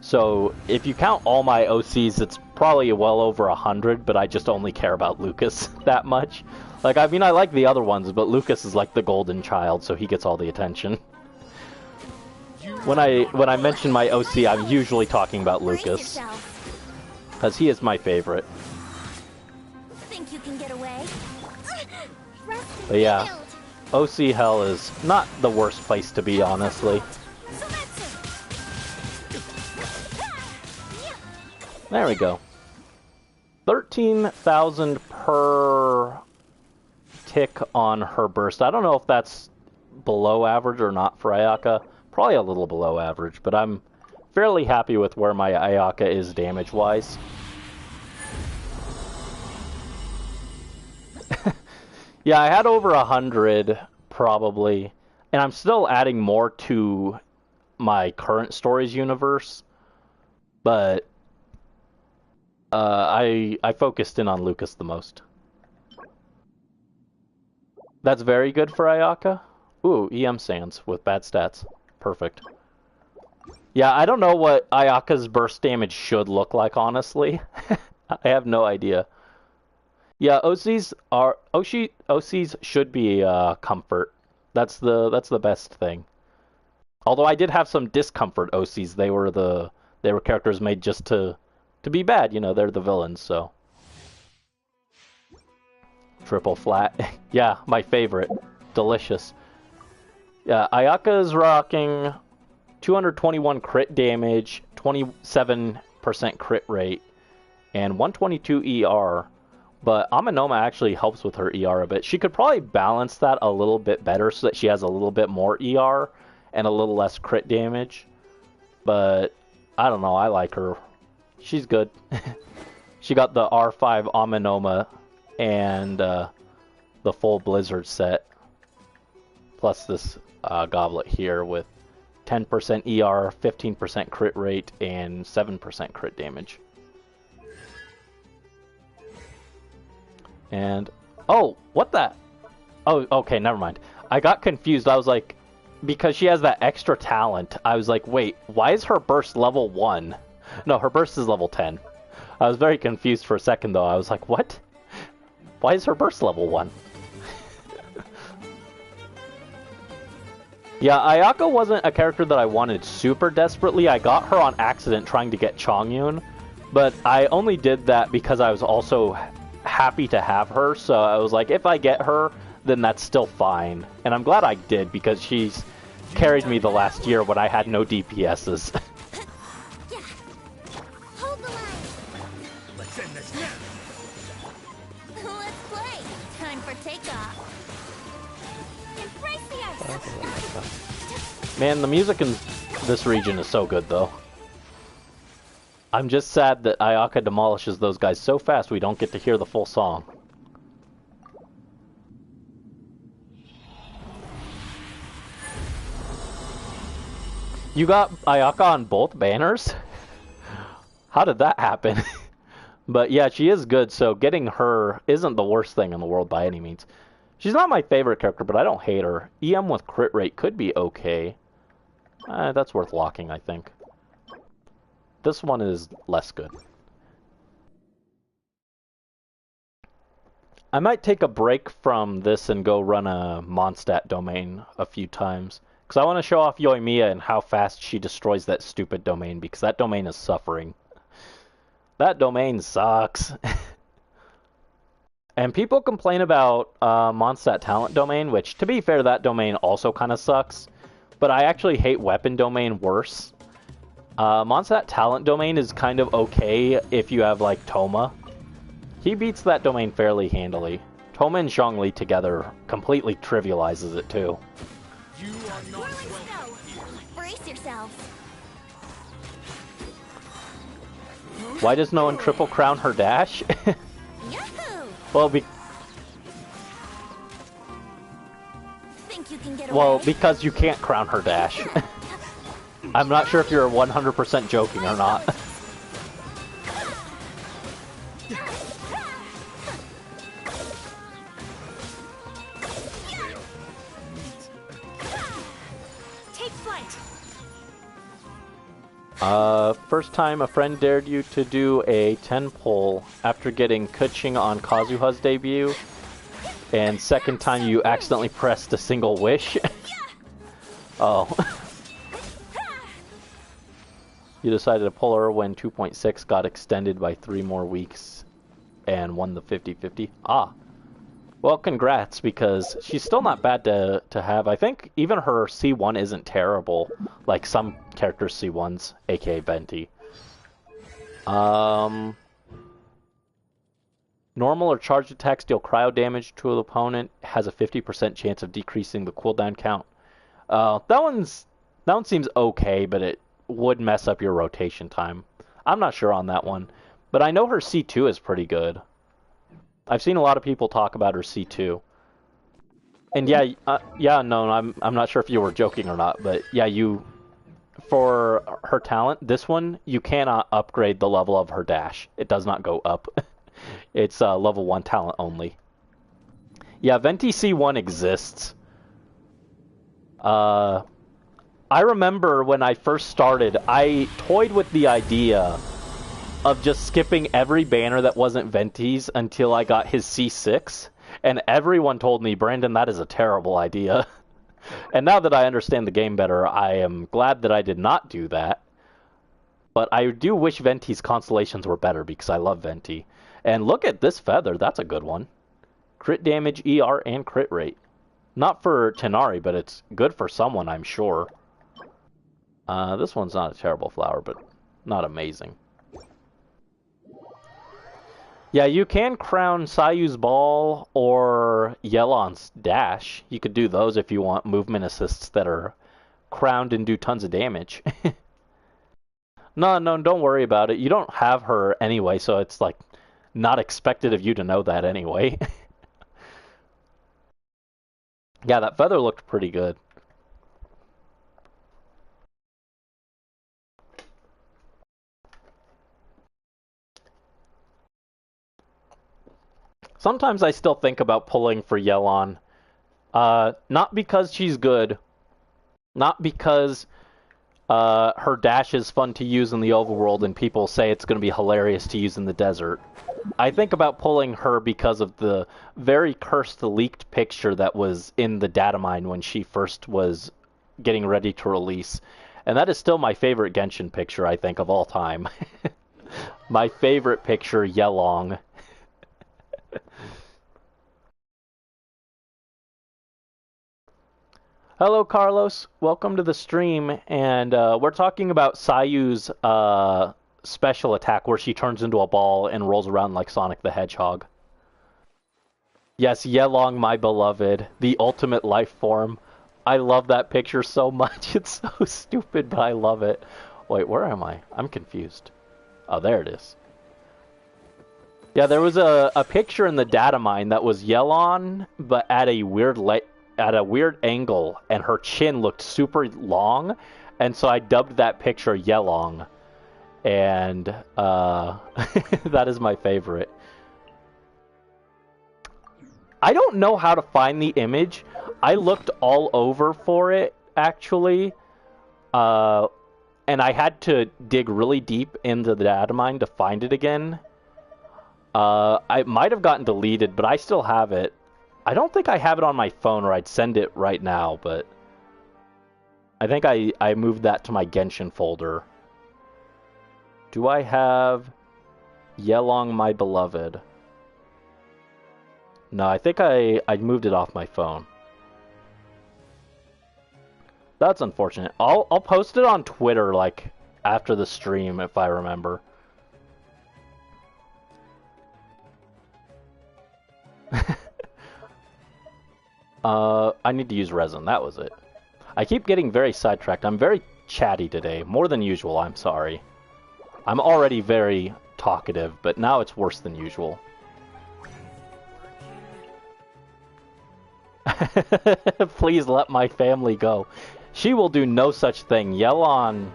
So if you count all my OCs, it's probably well over 100, but I just only care about Lucas that much. Like, I mean, I like the other ones, but Lucas is like the golden child, so he gets all the attention. When I mention my OC, I'm usually talking about Lucas, because he is my favorite. Think you can get away? But yeah, OC hell is not the worst place to be, honestly. There we go. 13,000 per tick on her burst. I don't know if that's below average or not for Ayaka. Probably a little below average, but I'm fairly happy with where my Ayaka is damage-wise. Yeah, I had over 100, probably. And I'm still adding more to my current stories universe. But I focused in on Lucas the most. That's very good for Ayaka. Ooh, EM Sands with bad stats. Perfect. Yeah, I don't know what Ayaka's burst damage should look like, honestly. I have no idea. Yeah, OCs should be comfort. That's the best thing. Although I did have some discomfort OCs. They were characters made just to be bad, you know, they're the villains, so. Triple flat. Yeah, my favorite. Delicious. Yeah, Ayaka is rocking 221 crit damage, 27% crit rate, and 122 ER. But Amenoma actually helps with her ER a bit. She could probably balance that a little bit better so that she has a little bit more ER and a little less crit damage. But I don't know, I like her. She's good. She got the R5 Amenoma and the full Blizzard set. Plus this goblet here with 10% ER, 15% crit rate, and 7% crit damage. And, oh, what the? Oh, okay, never mind. I got confused. I was like, because she has that extra talent, I was like, wait, why is her burst level 1? No, her burst is level 10. I was very confused for a second, though. I was like, what? Why is her burst level 1? Yeah, Ayaka wasn't a character that I wanted super desperately. I got her on accident trying to get Chongyun, but I only did that because I was also happy to have her, so I was like, if I get her, then that's still fine. And I'm glad I did, because she's carried me the last year when I had no DPSs. Yeah. Hold the line. Let's end this now. Let's play. Time for takeoff. Embrace the ice. Man, the music in this region is so good, though. I'm just sad that Ayaka demolishes those guys so fast we don't get to hear the full song. You got Ayaka on both banners? How did that happen? But yeah, she is good, so getting her isn't the worst thing in the world by any means. She's not my favorite character, but I don't hate her. EM with crit rate could be okay. That's worth locking, I think. This one is less good. I might take a break from this and go run a Mondstadt domain a few times. Because I want to show off Yoimiya and how fast she destroys that stupid domain, because that domain is suffering. That domain sucks. And people complain about Mondstadt talent domain, which, to be fair, that domain also kind of sucks. But I actually hate weapon domain worse. Mondstadt talent domain is kind of okay if you have, like, Toma. He beats that domain fairly handily. Toma and Zhongli together completely trivializes it, too. You are not welcome here. Brace yourselves. Why does no one triple crown her dash? Yahoo! Well, Think you can get well, away? because you can't crown her dash. I'm not sure if you're 100% joking or not. Take flight. First time a friend dared you to do a 10 pull after getting Kuching on Kazuha's debut, and second time you accidentally pressed a single wish. Oh. You decided to pull her when 2.6 got extended by 3 more weeks and won the 50-50. Ah. Well, congrats, because she's still not bad to have. I think even her C1 isn't terrible, like some characters' C1s, aka Venti. Normal or charged attacks deal cryo damage to an opponent, has a 50% chance of decreasing the cooldown count. That one seems okay, but it would mess up your rotation time. I'm not sure on that one, but I know her C2 is pretty good. I've seen a lot of people talk about her C2. And yeah, no, I'm not sure if you were joking or not, but yeah, for her talent, this one, you cannot upgrade the level of her dash. It does not go up. It's level 1 talent only. Yeah, Venti C1 exists. I remember when I first started, I toyed with the idea of just skipping every banner that wasn't Venti's until I got his C6, and everyone told me, Brandon, that is a terrible idea. And now that I understand the game better, I am glad that I did not do that. But I do wish Venti's constellations were better, because I love Venti. And look at this feather, that's a good one. Crit damage, ER, and crit rate. Not for Tighnari, but it's good for someone, I'm sure. This one's not a terrible flower, but not amazing. Yeah, you can crown Sayu's Ball or Yelon's Dash. You could do those if you want movement assists that are crowned and do tons of damage. No, don't worry about it. You don't have her anyway, so it's like not expected of you to know that anyway. Yeah, that feather looked pretty good. Sometimes I still think about pulling for Yelon. Not because she's good. Not because her dash is fun to use in the overworld, and people say it's going to be hilarious to use in the desert. I think about pulling her because of the very cursed leaked picture that was in the data mine when she first was getting ready to release. And that is still my favorite Genshin picture, I think, of all time. My favorite picture, Yelong. Hello, Carlos. Welcome to the stream. And we're talking about Sayu's special attack where she turns into a ball and rolls around like Sonic the Hedgehog. Yes, Yelong, my beloved. The ultimate life form. I love that picture so much. It's so stupid, but I love it. Wait, where am I? I'm confused. Oh, there it is. Yeah, there was a picture in the data mine that was Yelong, but at a weird angle, and her chin looked super long, and so I dubbed that picture Yelong. And that is my favorite. I don't know how to find the image. I looked all over for it, actually. And I had to dig really deep into the data mine to find it again. I might have gotten deleted, but I still have it. I don't think I have it on my phone, or I'd send it right now, but I think I moved that to my Genshin folder. Do I have Yelong, my beloved? No, I think I moved it off my phone. That's unfortunate. I'll post it on Twitter, like, after the stream, if I remember. I need to use resin. That was it. I keep getting very sidetracked. I'm very chatty today. More than usual, I'm sorry. I'm already very talkative, but now it's worse than usual. Please let my family go. She will do no such thing. Yelong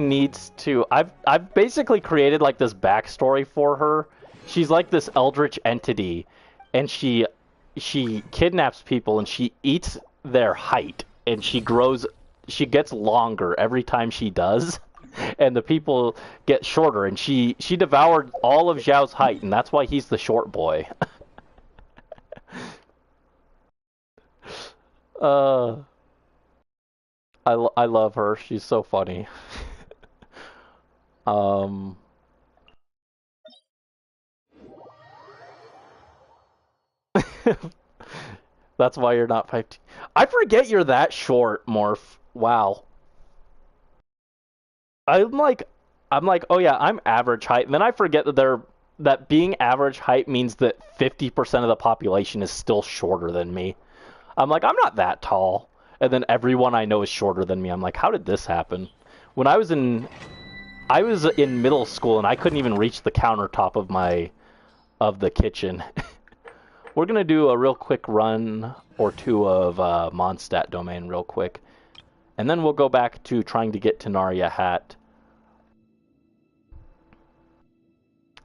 needs to... I've basically created like this backstory for her. She's like this eldritch entity, and she kidnaps people and she eats their height, and she gets longer every time she does. And the people get shorter, and she devoured all of Zhao's height, and that's why he's the short boy. I love her. She's so funny. That's why you're not 5'2". I forget you're that short, Morph. Wow. I'm like, oh yeah, I'm average height, and then I forget that being average height means that 50% of the population is still shorter than me. I'm like, I'm not that tall, and then everyone I know is shorter than me. I'm like, how did this happen? When I was in middle school, and I couldn't even reach the countertop of the kitchen. We're gonna do a real quick run or two of Mondstadt domain real quick. And then we'll go back to trying to get Tighnari a hat.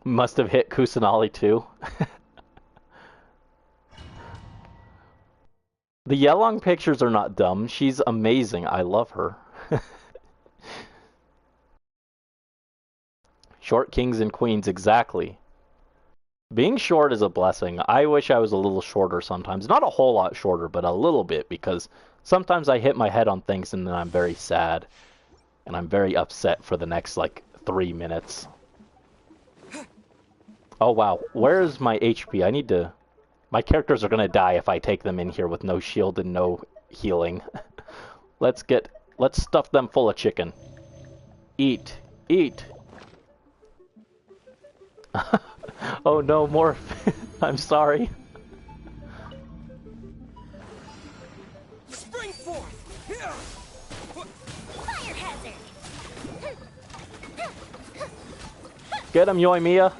Must have hit Kusanali too. The Yelong pictures are not dumb. She's amazing. I love her. Short kings and queens, exactly. Being short is a blessing. I wish I was a little shorter sometimes. Not a whole lot shorter, but a little bit, because sometimes I hit my head on things and then I'm very sad. And I'm very upset for the next, like, 3 minutes. Oh, wow. Where is my HP? I need to... My characters are gonna die if I take them in here with no shield and no healing. Let's stuff them full of chicken. Eat. Eat. Oh no, Morph. I'm sorry. Spring forth! Fire hazard! Get him, Yoimiya.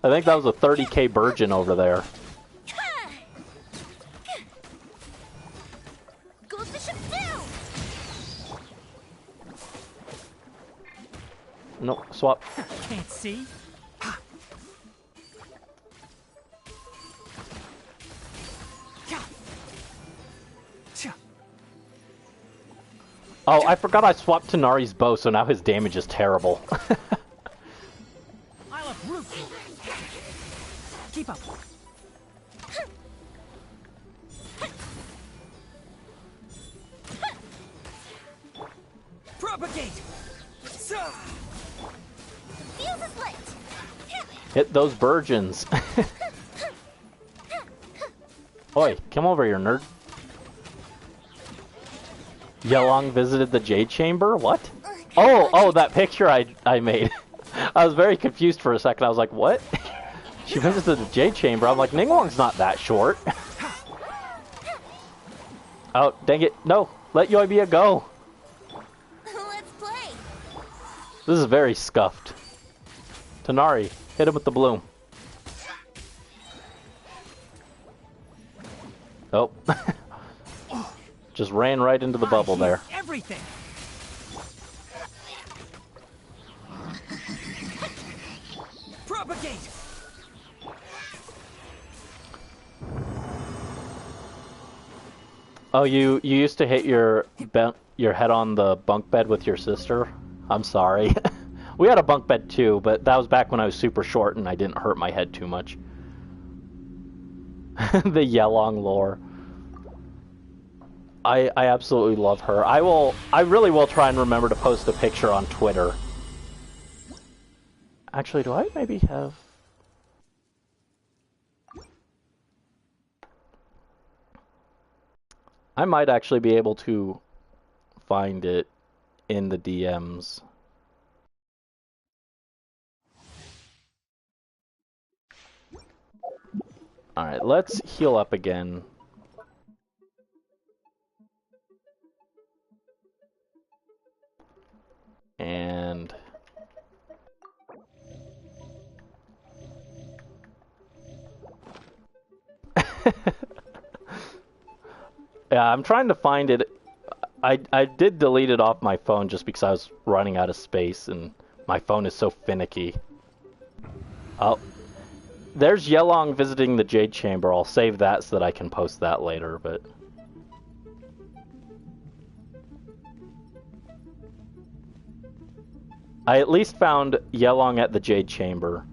I think that was a 30k Burgeon over there. Goes the ship down! No, swap. Can't see. Oh, I forgot I swapped Tighnari's bow, so now his damage is terrible. I love root. Keep up. Propagate. Fuse is lit. Hit those virgins. Oi, come over here, nerd. Yelong visited the Jade Chamber? What? Oh, that picture I made. I was very confused for a second. I was like, what? She visited the Jade Chamber. I'm like, Ningguang's not that short. Oh, dang it. No, let Yoimiya go. Let's play. This is very scuffed. Tighnari, hit him with the bloom. Oh. Just ran right into the bubble there. Everything. Propagate. Oh, you used to hit your head on the bunk bed with your sister? I'm sorry. We had a bunk bed too, but that was back when I was super short and I didn't hurt my head too much. The Yelong lore. I absolutely love her. I really will try and remember to post a picture on Twitter. Actually, do I maybe have... I might actually be able to find it in the DMs. Alright, let's heal up again. And... yeah, I'm trying to find it. I did delete it off my phone just because I was running out of space and my phone is so finicky. Oh, there's Yelong visiting the Jade Chamber. I'll save that so that I can post that later, but... I at least found Yelong at the Jade Chamber,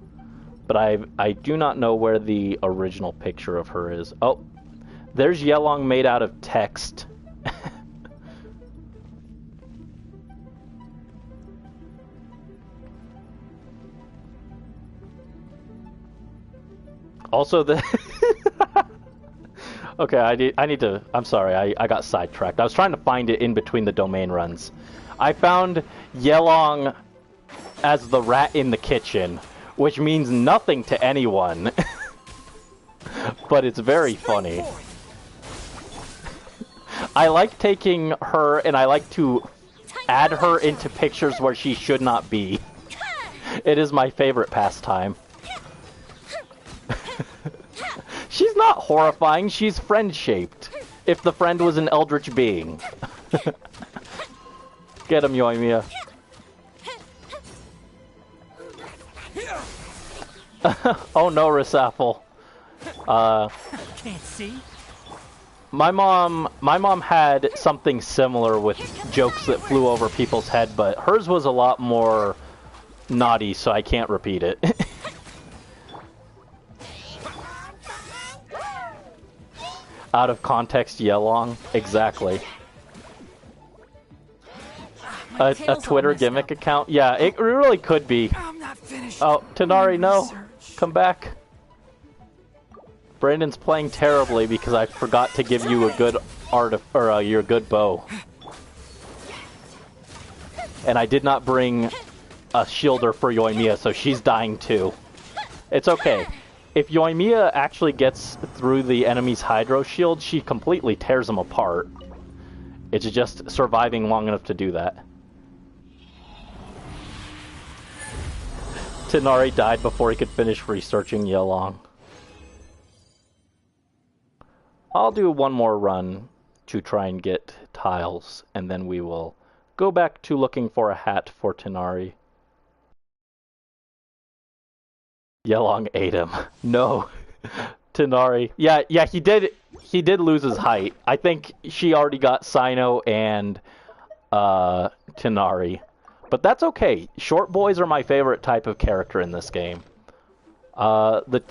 but I do not know where the original picture of her is. Oh, there's Yelong made out of text. Also, the... Okay, I need to... I'm sorry, I got sidetracked. I was trying to find it in between the domain runs. I found Yelong as the rat in the kitchen, which means nothing to anyone. But it's very funny. I like taking her and I like to add her into pictures where she should not be. It is my favorite pastime. She's not horrifying, she's friend-shaped. If the friend was an eldritch being. Get him, Yoimiya. Oh no, Risafel. Can't see. My mom had something similar with jokes that flew over people's head, but hers was a lot more naughty, so I can't repeat it. Out of context, Yelong. Exactly. A Twitter gimmick account? Yeah, it really could be. I'm not finished. Oh, Tighnari, no. Come back. Brandon's playing terribly because I forgot to give you a good your good bow. And I did not bring a shielder for Yoimiya, so she's dying too. It's okay. If Yoimiya actually gets through the enemy's hydro shield, she completely tears them apart. It's just surviving long enough to do that. Tighnari died before he could finish researching Yelong. I'll do one more run to try and get tiles, and then we will go back to looking for a hat for Tighnari. Yelong ate him. No. Tighnari. Yeah, he did lose his height. I think she already got Sino and Tighnari. But that's okay. Short boys are my favorite type of character in this game. The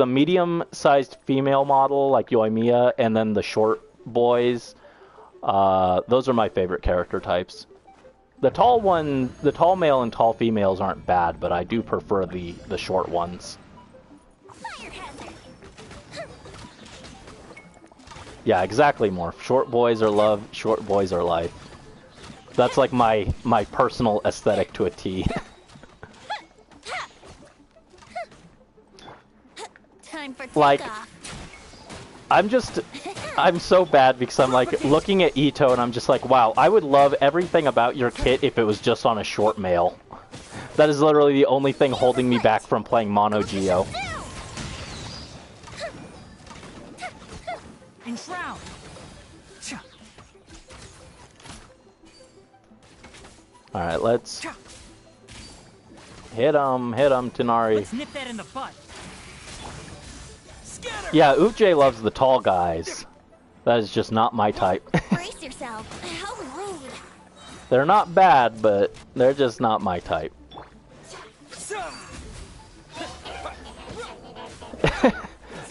medium-sized female model, like Yoimiya, and then the short boys, those are my favorite character types. The tall male and tall females aren't bad, but I do prefer the short ones. Fire hazard. Yeah, exactly, Morph. Short boys are love, short boys are life. That's like my personal aesthetic to a T. Time for Like, takeoff. I'm so bad because I'm like looking at Ito and I'm just like, wow, I would love everything about your kit if it was just on a short male. That is literally the only thing holding me back from playing Mono Geo. Enshroud. Alright, let's hit him, Tighnari. Let's nip that in the butt. Yeah, Ujay loves the tall guys. That is just not my type. Brace yourself. How rude. They're not bad, but they're just not my type.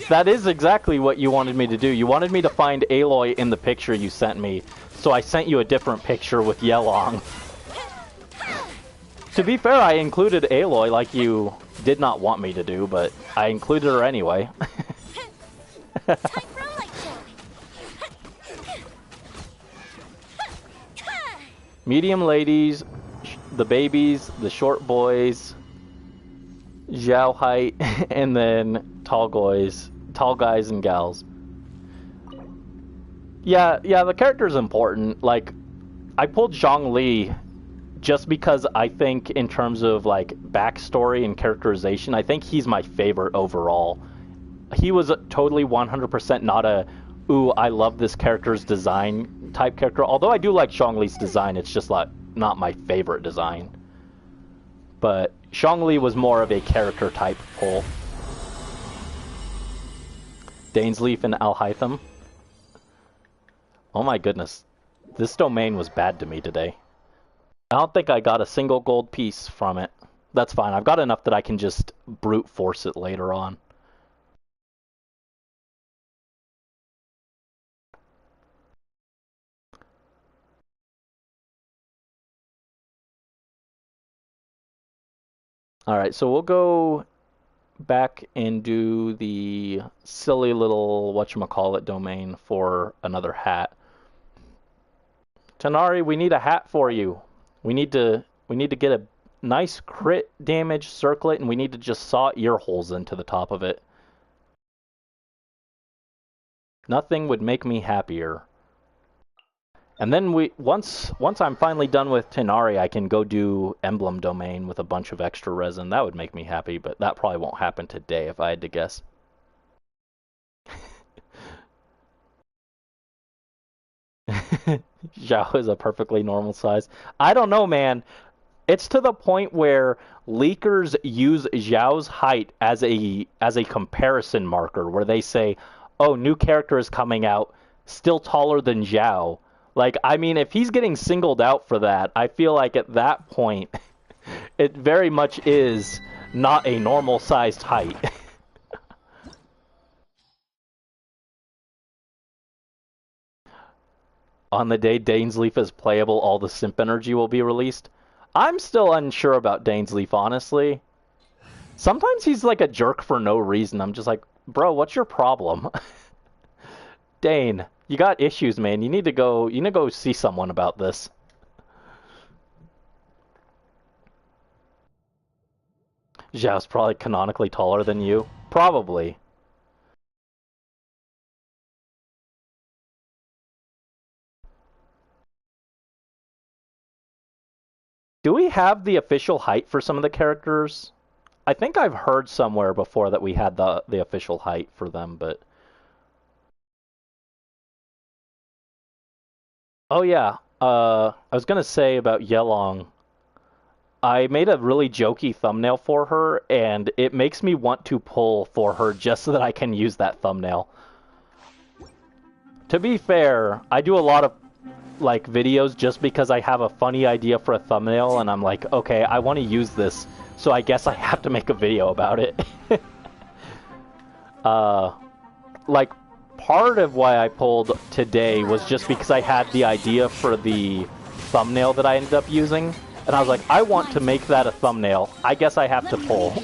That is exactly what you wanted me to do. You wanted me to find Aloy in the picture you sent me, so I sent you a different picture with Yelong. To be fair, I included Aloy like you did not want me to do, but I included her anyway. Time for a light show. Medium ladies, the babies, the short boys, Zhao height, and then tall guys and gals. Yeah, the character is important. Like, I pulled Zhongli just because I think in terms of like backstory and characterization, I think he's my favorite overall. He was totally 100% not a, ooh, I love this character's design type character. Although I do like Zhongli's design, it's just like not my favorite design. But Zhongli was more of a character type pull. Dainsleif and Alhaitham. Oh my goodness. This domain was bad to me today. I don't think I got a single gold piece from it. That's fine. I've got enough that I can just brute force it later on. Alright, so we'll go back and do the silly little whatchamacallit domain for another hat. Tighnari, we need a hat for you. We need to get a nice crit damage circlet, and we need to just saw ear holes into the top of it. Nothing would make me happier. And then once I'm finally done with Tighnari, I can go do Emblem Domain with a bunch of extra resin. That would make me happy, but that probably won't happen today if I had to guess. Zhao is a perfectly normal size. I don't know, man. It's to the point where leakers use Zhao's height as a comparison marker, where they say, "Oh, new character is coming out, still taller than Zhao." Like, I mean, if he's getting singled out for that, I feel like at that point, it very much is not a normal-sized height. On the day Dainsleif is playable, all the simp energy will be released. I'm still unsure about Dainsleif, honestly. Sometimes he's like a jerk for no reason. I'm just like, bro, what's your problem? Dane, you got issues, man. You need to go see someone about this. Zhao's probably canonically taller than you. Probably. Do we have the official height for some of the characters? I think I've heard somewhere before that we had the official height for them, but... Oh yeah, I was gonna say about Yelong. I made a really jokey thumbnail for her, and it makes me want to pull for her just so that I can use that thumbnail. To be fair, I do a lot of... like videos just because I have a funny idea for a thumbnail and I'm like, okay, I want to use this, so I guess I have to make a video about it. Like, part of why I pulled today was just because I had the idea for the thumbnail that I ended up using, and I was like, I want to make that a thumbnail. I guess I have to pull.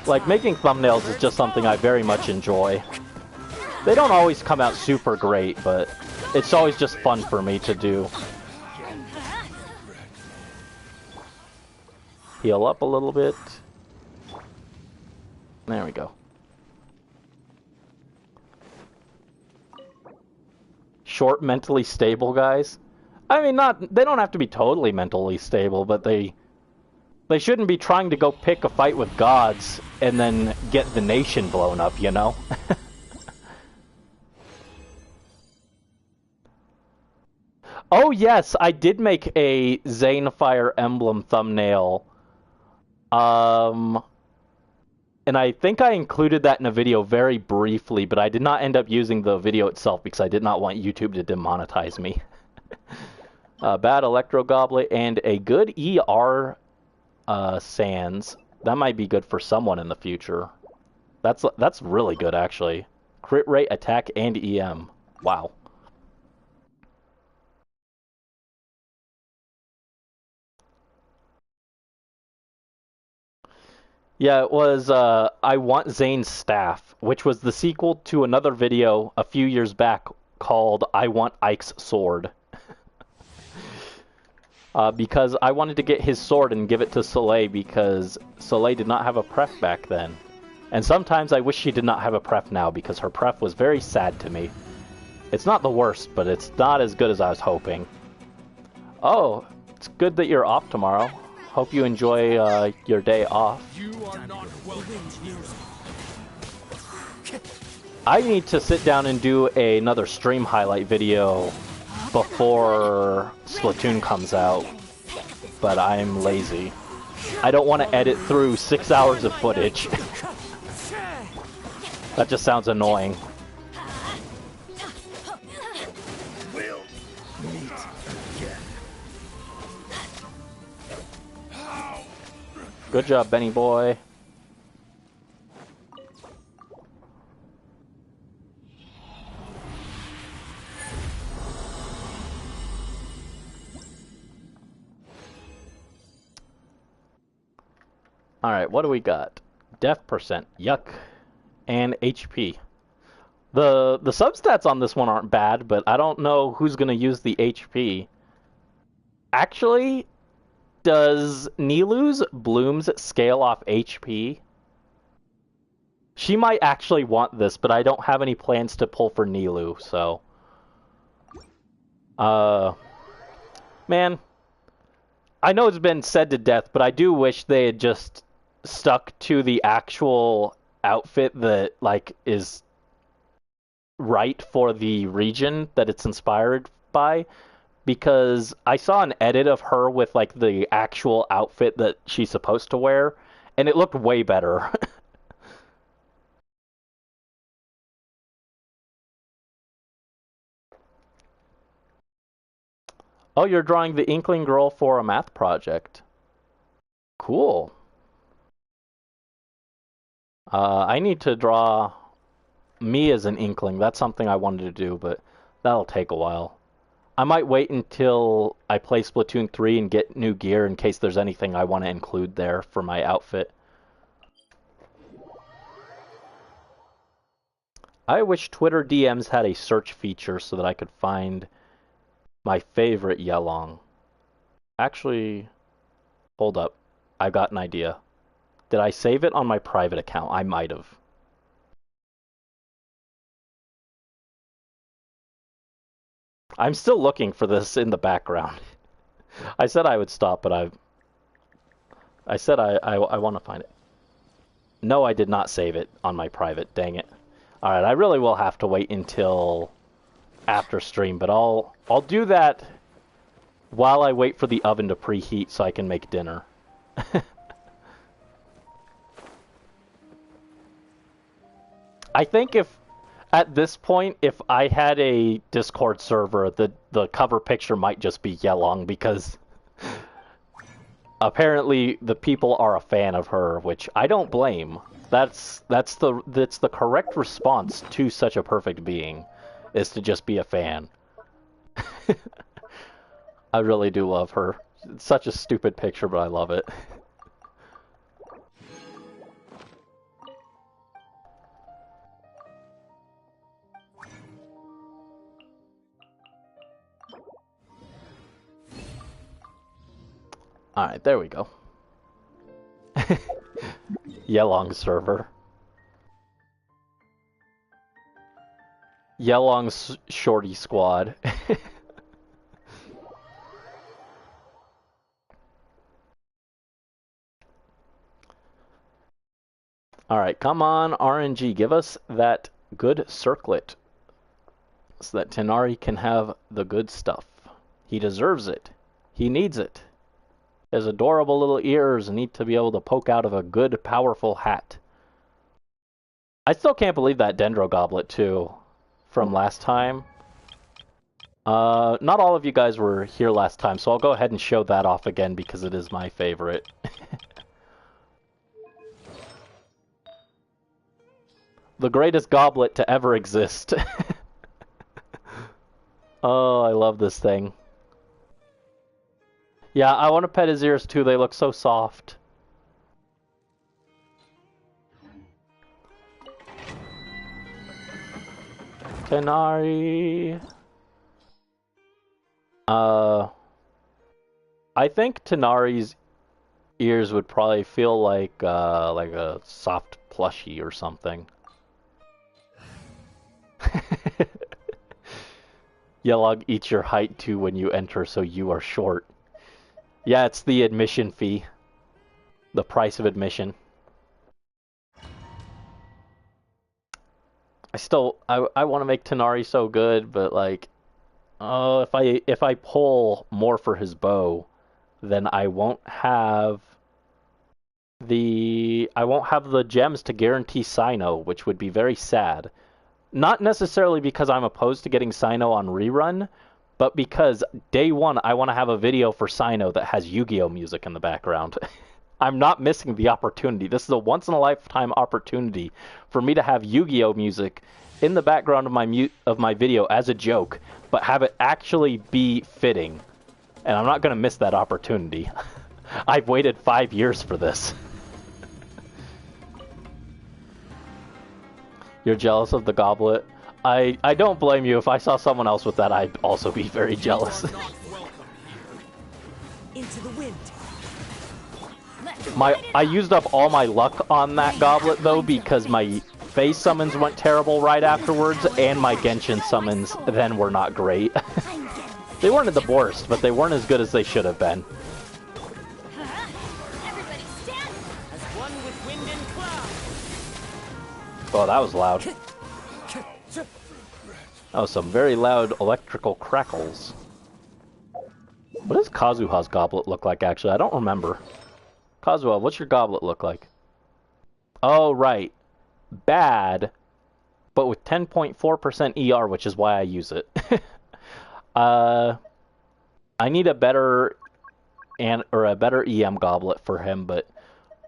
Like, making thumbnails is just something I very much enjoy. They don't always come out super great, but it's always just fun for me to do. Heal up a little bit. There we go. Short, mentally stable guys. I mean, they don't have to be totally mentally stable, but they shouldn't be trying to go pick a fight with gods and then get the nation blown up, you know? Oh yes, I did make a Zane Fire Emblem thumbnail. And I think I included that in a video very briefly, but I did not end up using the video itself because I did not want YouTube to demonetize me. Bad Electro Goblet and a good ER Sans. That might be good for someone in the future. That's really good, actually. Crit rate, attack, and EM. Wow. Yeah, it was I Want Zane's Staff, which was the sequel to another video a few years back called I Want Ike's Sword. Because I wanted to get his sword and give it to Soleil because Soleil did not have a pref back then. And sometimes I wish she did not have a pref now because her pref was very sad to me. It's not the worst, but it's not as good as I was hoping. Oh, it's good that you're off tomorrow. Hope you enjoy your day off. You are not welcome. I need to sit down and do another stream highlight video before Splatoon comes out, but I'm lazy. I don't want to edit through 6 hours of footage. That just sounds annoying. We'll meet again. Good job, Benny boy. Alright, what do we got? Def percent, yuck, and HP. The substats on this one aren't bad, but I don't know who's going to use the HP. Actually, does Nilu's blooms scale off HP? She might actually want this, but I don't have any plans to pull for Nilu, so... Man, I know it's been said to death, but I do wish they had just stuck to the actual outfit that, like, is right for the region that it's inspired by, because I saw an edit of her with, like, the actual outfit that she's supposed to wear, and it looked way better. Oh, you're drawing the Inkling Girl for a math project. Cool. I need to draw me as an Inkling. That's something I wanted to do, but that'll take a while. I might wait until I play Splatoon 3 and get new gear in case there's anything I want to include there for my outfit. I wish Twitter DMs had a search feature so that I could find my favorite Yelong. Actually, hold up. I got an idea. Did I save it on my private account? I might have. I'm still looking for this in the background. I said I would stop, but I said I want to find it. No, I did not save it on my private. Dang it. Alright, I really will have to wait until after stream, but I'll do that while I wait for the oven to preheat so I can make dinner. I think At this point, if I had a Discord server, the cover picture might just be Yelong because apparently the people are a fan of her, which I don't blame. That's the correct response to such a perfect being, is to just be a fan. I really do love her. It's such a stupid picture, but I love it. Alright, there we go. Yelong server. Yelong's shorty squad. Alright, come on, RNG. Give us that good circlet so that Tighnari can have the good stuff. He deserves it. He needs it. His adorable little ears need to be able to poke out of a good, powerful hat. I still can't believe that Dendro Goblet, too, from last time. Not all of you guys were here last time, so I'll go ahead and show that off again because it is my favorite. The greatest goblet to ever exist. Oh, I love this thing. Yeah, I want to pet his ears too. They look so soft. Tighnari. I think Tighnari's ears would probably feel like a soft plushie or something. Yelog eats your height too when you enter, so you are short. Yeah, it's the admission fee. The price of admission. I want to make Tighnari so good, but like, oh, if I pull more for his bow, then I won't have the gems to guarantee Sino, which would be very sad. Not necessarily because I'm opposed to getting Sino on rerun, but because day one I want to have a video for Sino that has Yu-Gi-Oh music in the background. I'm not missing the opportunity. This is a once-in-a-lifetime opportunity for me to have Yu-Gi-Oh music in the background of my video as a joke, but have it actually be fitting. And I'm not going to miss that opportunity. I've waited 5 years for this. You're jealous of the goblet? I don't blame you. If I saw someone else with that, I'd also be very jealous. Into the wind. I used up all my luck on that goblet though because my phase summons went terrible right afterwards and my Genshin summons then were not great. They weren't the worst, but they weren't as good as they should have been. Everybody stand! As one with wind and cloud. Oh, that was loud. That was some very loud electrical crackles. What does Kazuha's goblet look like, actually? I don't remember. Kazuha, what's your goblet look like? Oh, right. Bad, but with 10.4% ER, which is why I use it. I need a better EM goblet for him, but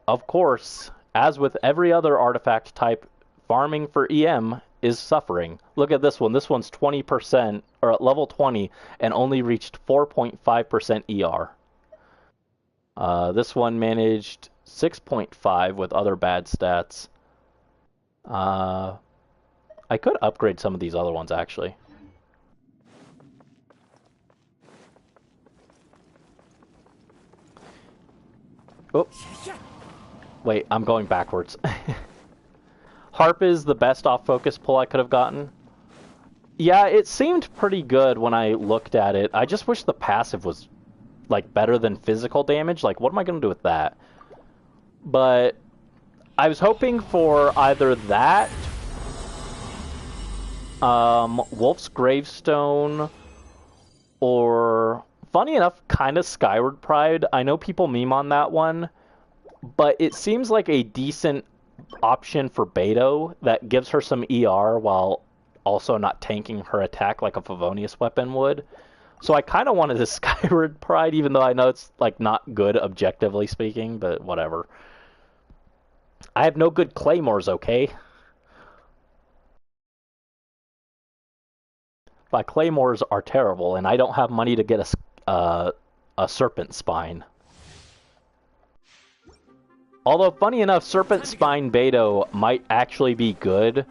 of course, as with every other artifact type, farming for EM is suffering. Look at this one. This one's 20%, or at level 20, and only reached 4.5% ER. This one managed 6.5 with other bad stats. I could upgrade some of these other ones, actually. Oh. Wait, I'm going backwards. Harp is the best off-focus pull I could have gotten. Yeah, it seemed pretty good when I looked at it. I just wish the passive was, like, better than physical damage. Like, what am I going to do with that? But I was hoping for either that, Wolf's Gravestone, or, funny enough, kind of Skyward Pride. I know people meme on that one, but it seems like a decent option for Beto that gives her some ER while also not tanking her attack like a Favonius weapon would. So I kind of wanted a Skyward Pride, even though I know it's like not good objectively speaking, but whatever. I have no good claymores, okay? My claymores are terrible, and I don't have money to get a serpent spine. Although, funny enough, Serpent Spine Beto might actually be good,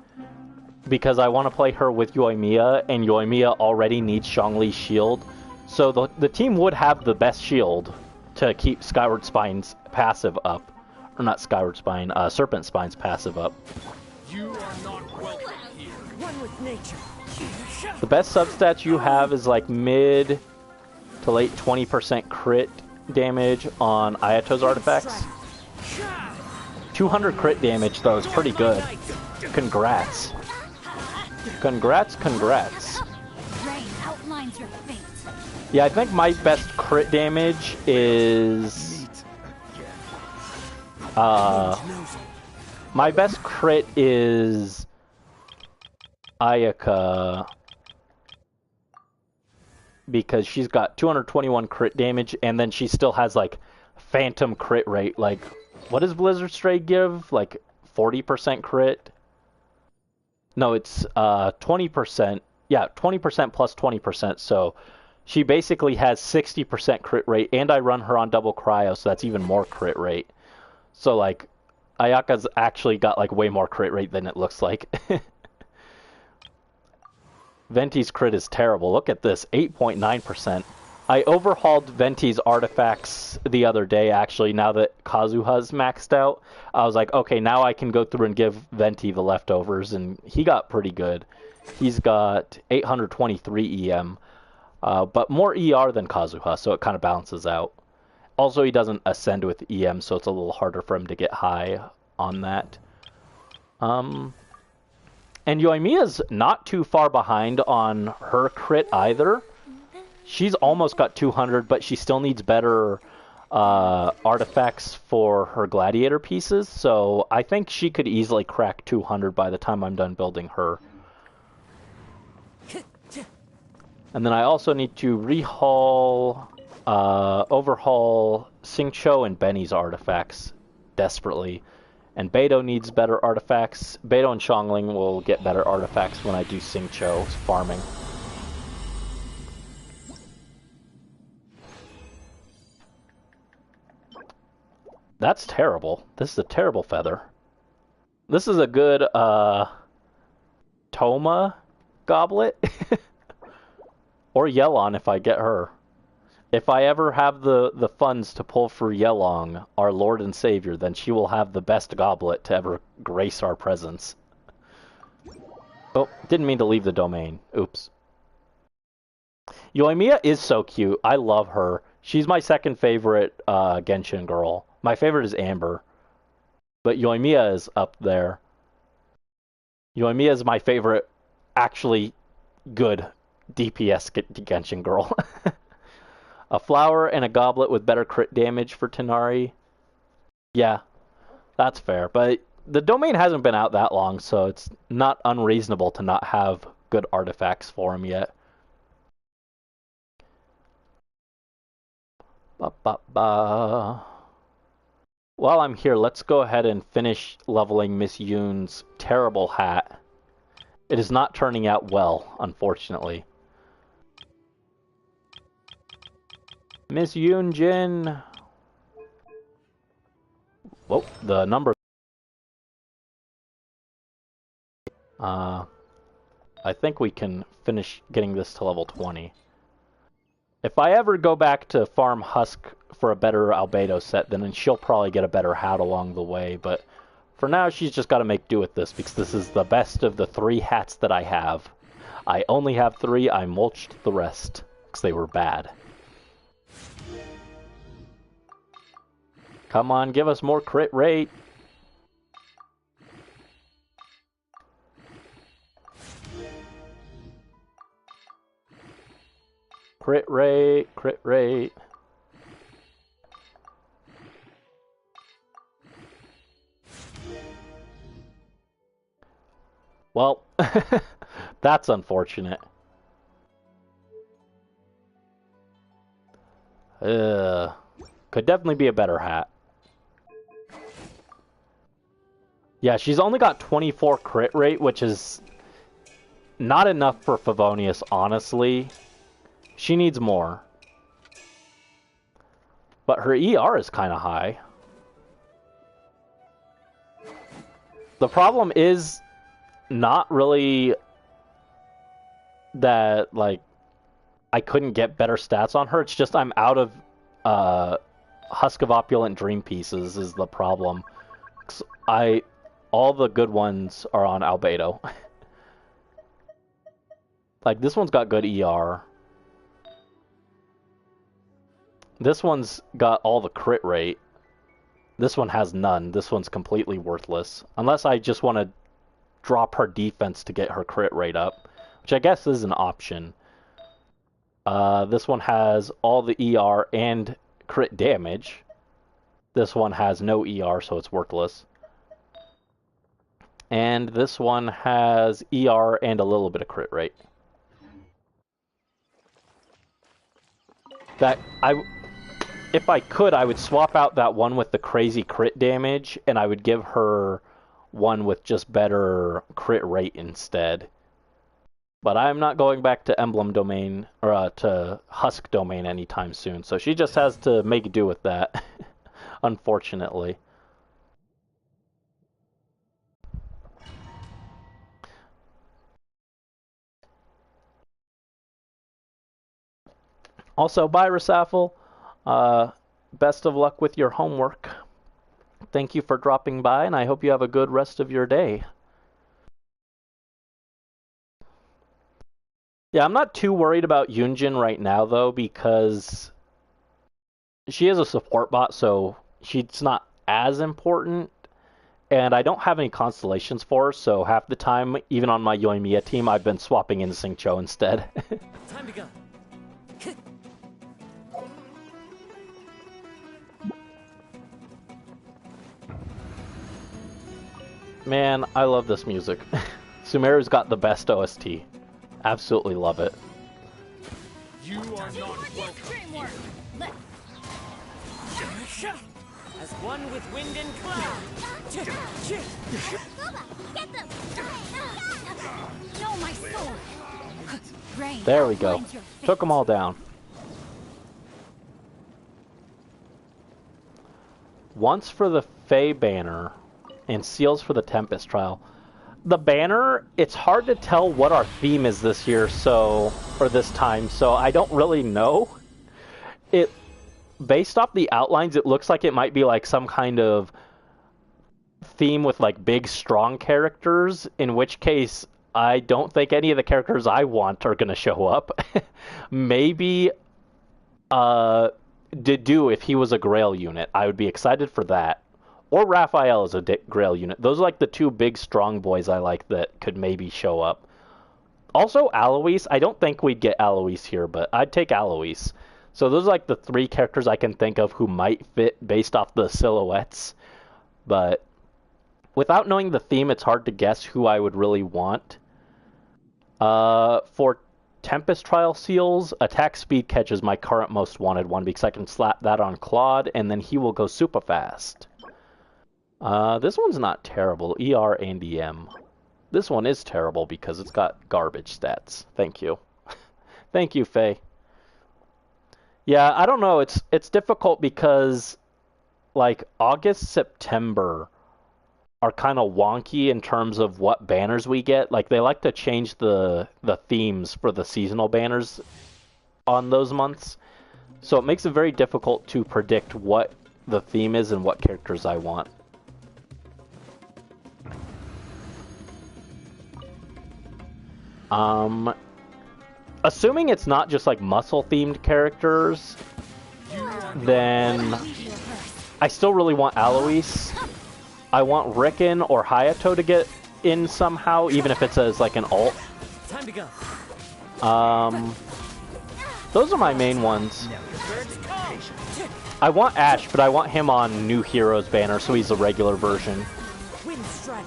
because I want to play her with Yoimiya, and Yoimiya already needs Zhongli's shield. So the team would have the best shield to keep Skyward Spine's passive up. Or not Skyward Spine, Serpent Spine's passive up. You are not welcome here. One with nature. The best substats you have is like mid to late 20% crit damage on Ayato's artifacts. 200 crit damage, though, is pretty good. Congrats. Congrats, congrats. Rain outlines your fate. Yeah, I think my best crit damage is... my best crit is... Ayaka. Because she's got 221 crit damage, and then she still has, like, phantom crit rate. Like, what does Blizzard Stray give? Like, 40% crit? No, it's 20%. Yeah, 20% plus 20%. So she basically has 60% crit rate, and I run her on double cryo, so that's even more crit rate. So, like, Ayaka's actually got, like, way more crit rate than it looks like. Venti's crit is terrible. Look at this, 8.9%. I overhauled Venti's artifacts the other day, actually, now that Kazuha's maxed out. I was like, okay, now I can go through and give Venti the leftovers, and he got pretty good. He's got 823 EM, but more ER than Kazuha, so it kind of balances out. Also, he doesn't ascend with EM, so it's a little harder for him to get high on that. And Yoimiya's not too far behind on her crit either. She's almost got 200, but she still needs better artifacts for her gladiator pieces, so I think she could easily crack 200 by the time I'm done building her. And then I also need to overhaul Xingqiu and Benny's artifacts desperately. And Beto needs better artifacts. Beto and Xiangling will get better artifacts when I do Xingqiu's farming. That's terrible. This is a terrible feather. This is a good, Toma goblet. Or Yelon if I get her. If I ever have the funds to pull for Yelong, our Lord and Savior, then she will have the best goblet to ever grace our presence. Oh, didn't mean to leave the domain. Oops. Yoimiya is so cute. I love her. She's my second favorite Genshin girl. My favorite is Amber. But Yoimiya is up there. Yoimiya is my favorite, actually good DPS Genshin girl. A flower and a goblet with better crit damage for Tighnari. Yeah, that's fair. But the domain hasn't been out that long, so it's not unreasonable to not have good artifacts for him yet. While I'm here, let's go ahead and finish leveling Miss Yoon's terrible hat. It is not turning out well, unfortunately. Miss Yoonjin. Whoa, the number. I think we can finish getting this to level 20. If I ever go back to farm Husk for a better Albedo set, then she'll probably get a better hat along the way, but for now she's just got to make do with this, because this is the best of the 3 hats that I have. I only have 3, I mulched the rest, because they were bad. Come on, give us more crit rate. Crit rate, crit rate. Well, That's unfortunate. Could definitely be a better hat. Yeah, she's only got 24 crit rate, which is not enough for Favonius, honestly. She needs more. But her ER is kind of high. The problem is not really that, like, I couldn't get better stats on her. It's just I'm out of Husk of Opulent Dream Pieces is the problem. All the good ones are on Albedo. Like, this one's got good ER. This one's got all the crit rate. This one has none. This one's completely worthless. Unless I just want to drop her defense to get her crit rate up, which I guess is an option. This one has all the ER and crit damage. This one has no ER, so it's worthless. And this one has ER and a little bit of crit rate. If I could, I would swap out that one with the crazy crit damage, and I would give her one with just better crit rate instead. But I'm not going back to Emblem Domain, or to Husk Domain anytime soon, so she just has to make do with that, unfortunately. Also, bye, Rasaffle. Best of luck with your homework. Thank you for dropping by, and I hope you have a good rest of your day. Yeah, I'm not too worried about Yunjin right now, though, because she is a support bot, so she's not as important. And I don't have any constellations for her, so half the time, even on my Yoimiya team, I've been swapping in Xingqiu instead. Time to go. Man, I love this music. Sumeru's got the best OST. Absolutely love it. You are not welcome. As one with wind and cloud. Get them! No, my sword! Rain, There we go. find your fate. Took them all down. Once for the Fae banner, and seals for the Tempest trial. The banner, it's hard to tell what our theme is this year, or this time, so I don't really know. Based off the outlines, it looks like it might be like some kind of theme with like big, strong characters, in which case I don't think any of the characters I want are going to show up. Maybe Dedue, if he was a Grail unit. I would be excited for that. Or Raphael as a Grail unit. Those are like the two big, strong boys I like that could maybe show up. Also, Alois. I don't think we'd get Alois here, but I'd take Alois. So those are like the three characters I can think of who might fit based off the silhouettes. But without knowing the theme, it's hard to guess who I would really want. For Tempest Trial Seals, Attack Speed Catch is my current most wanted one because I can slap that on Claude and then he will go super fast. This one's not terrible, ER and EM. This one is terrible because it's got garbage stats. Thank you. Thank you, Faye. Yeah, I don't know. It's difficult because, like, August, September are kind of wonky in terms of what banners we get. Like, they like to change the themes for the seasonal banners on those months. So it makes it very difficult to predict what the theme is and what characters I want. Assuming it's not just like muscle-themed characters, then I still really want Alois. I want Riken or Hayato to get in somehow, even if it's as like an ult. Time to go. Those are my main ones. I want Ash, but I want him on New Heroes banner, so he's a regular version. Wind Strider.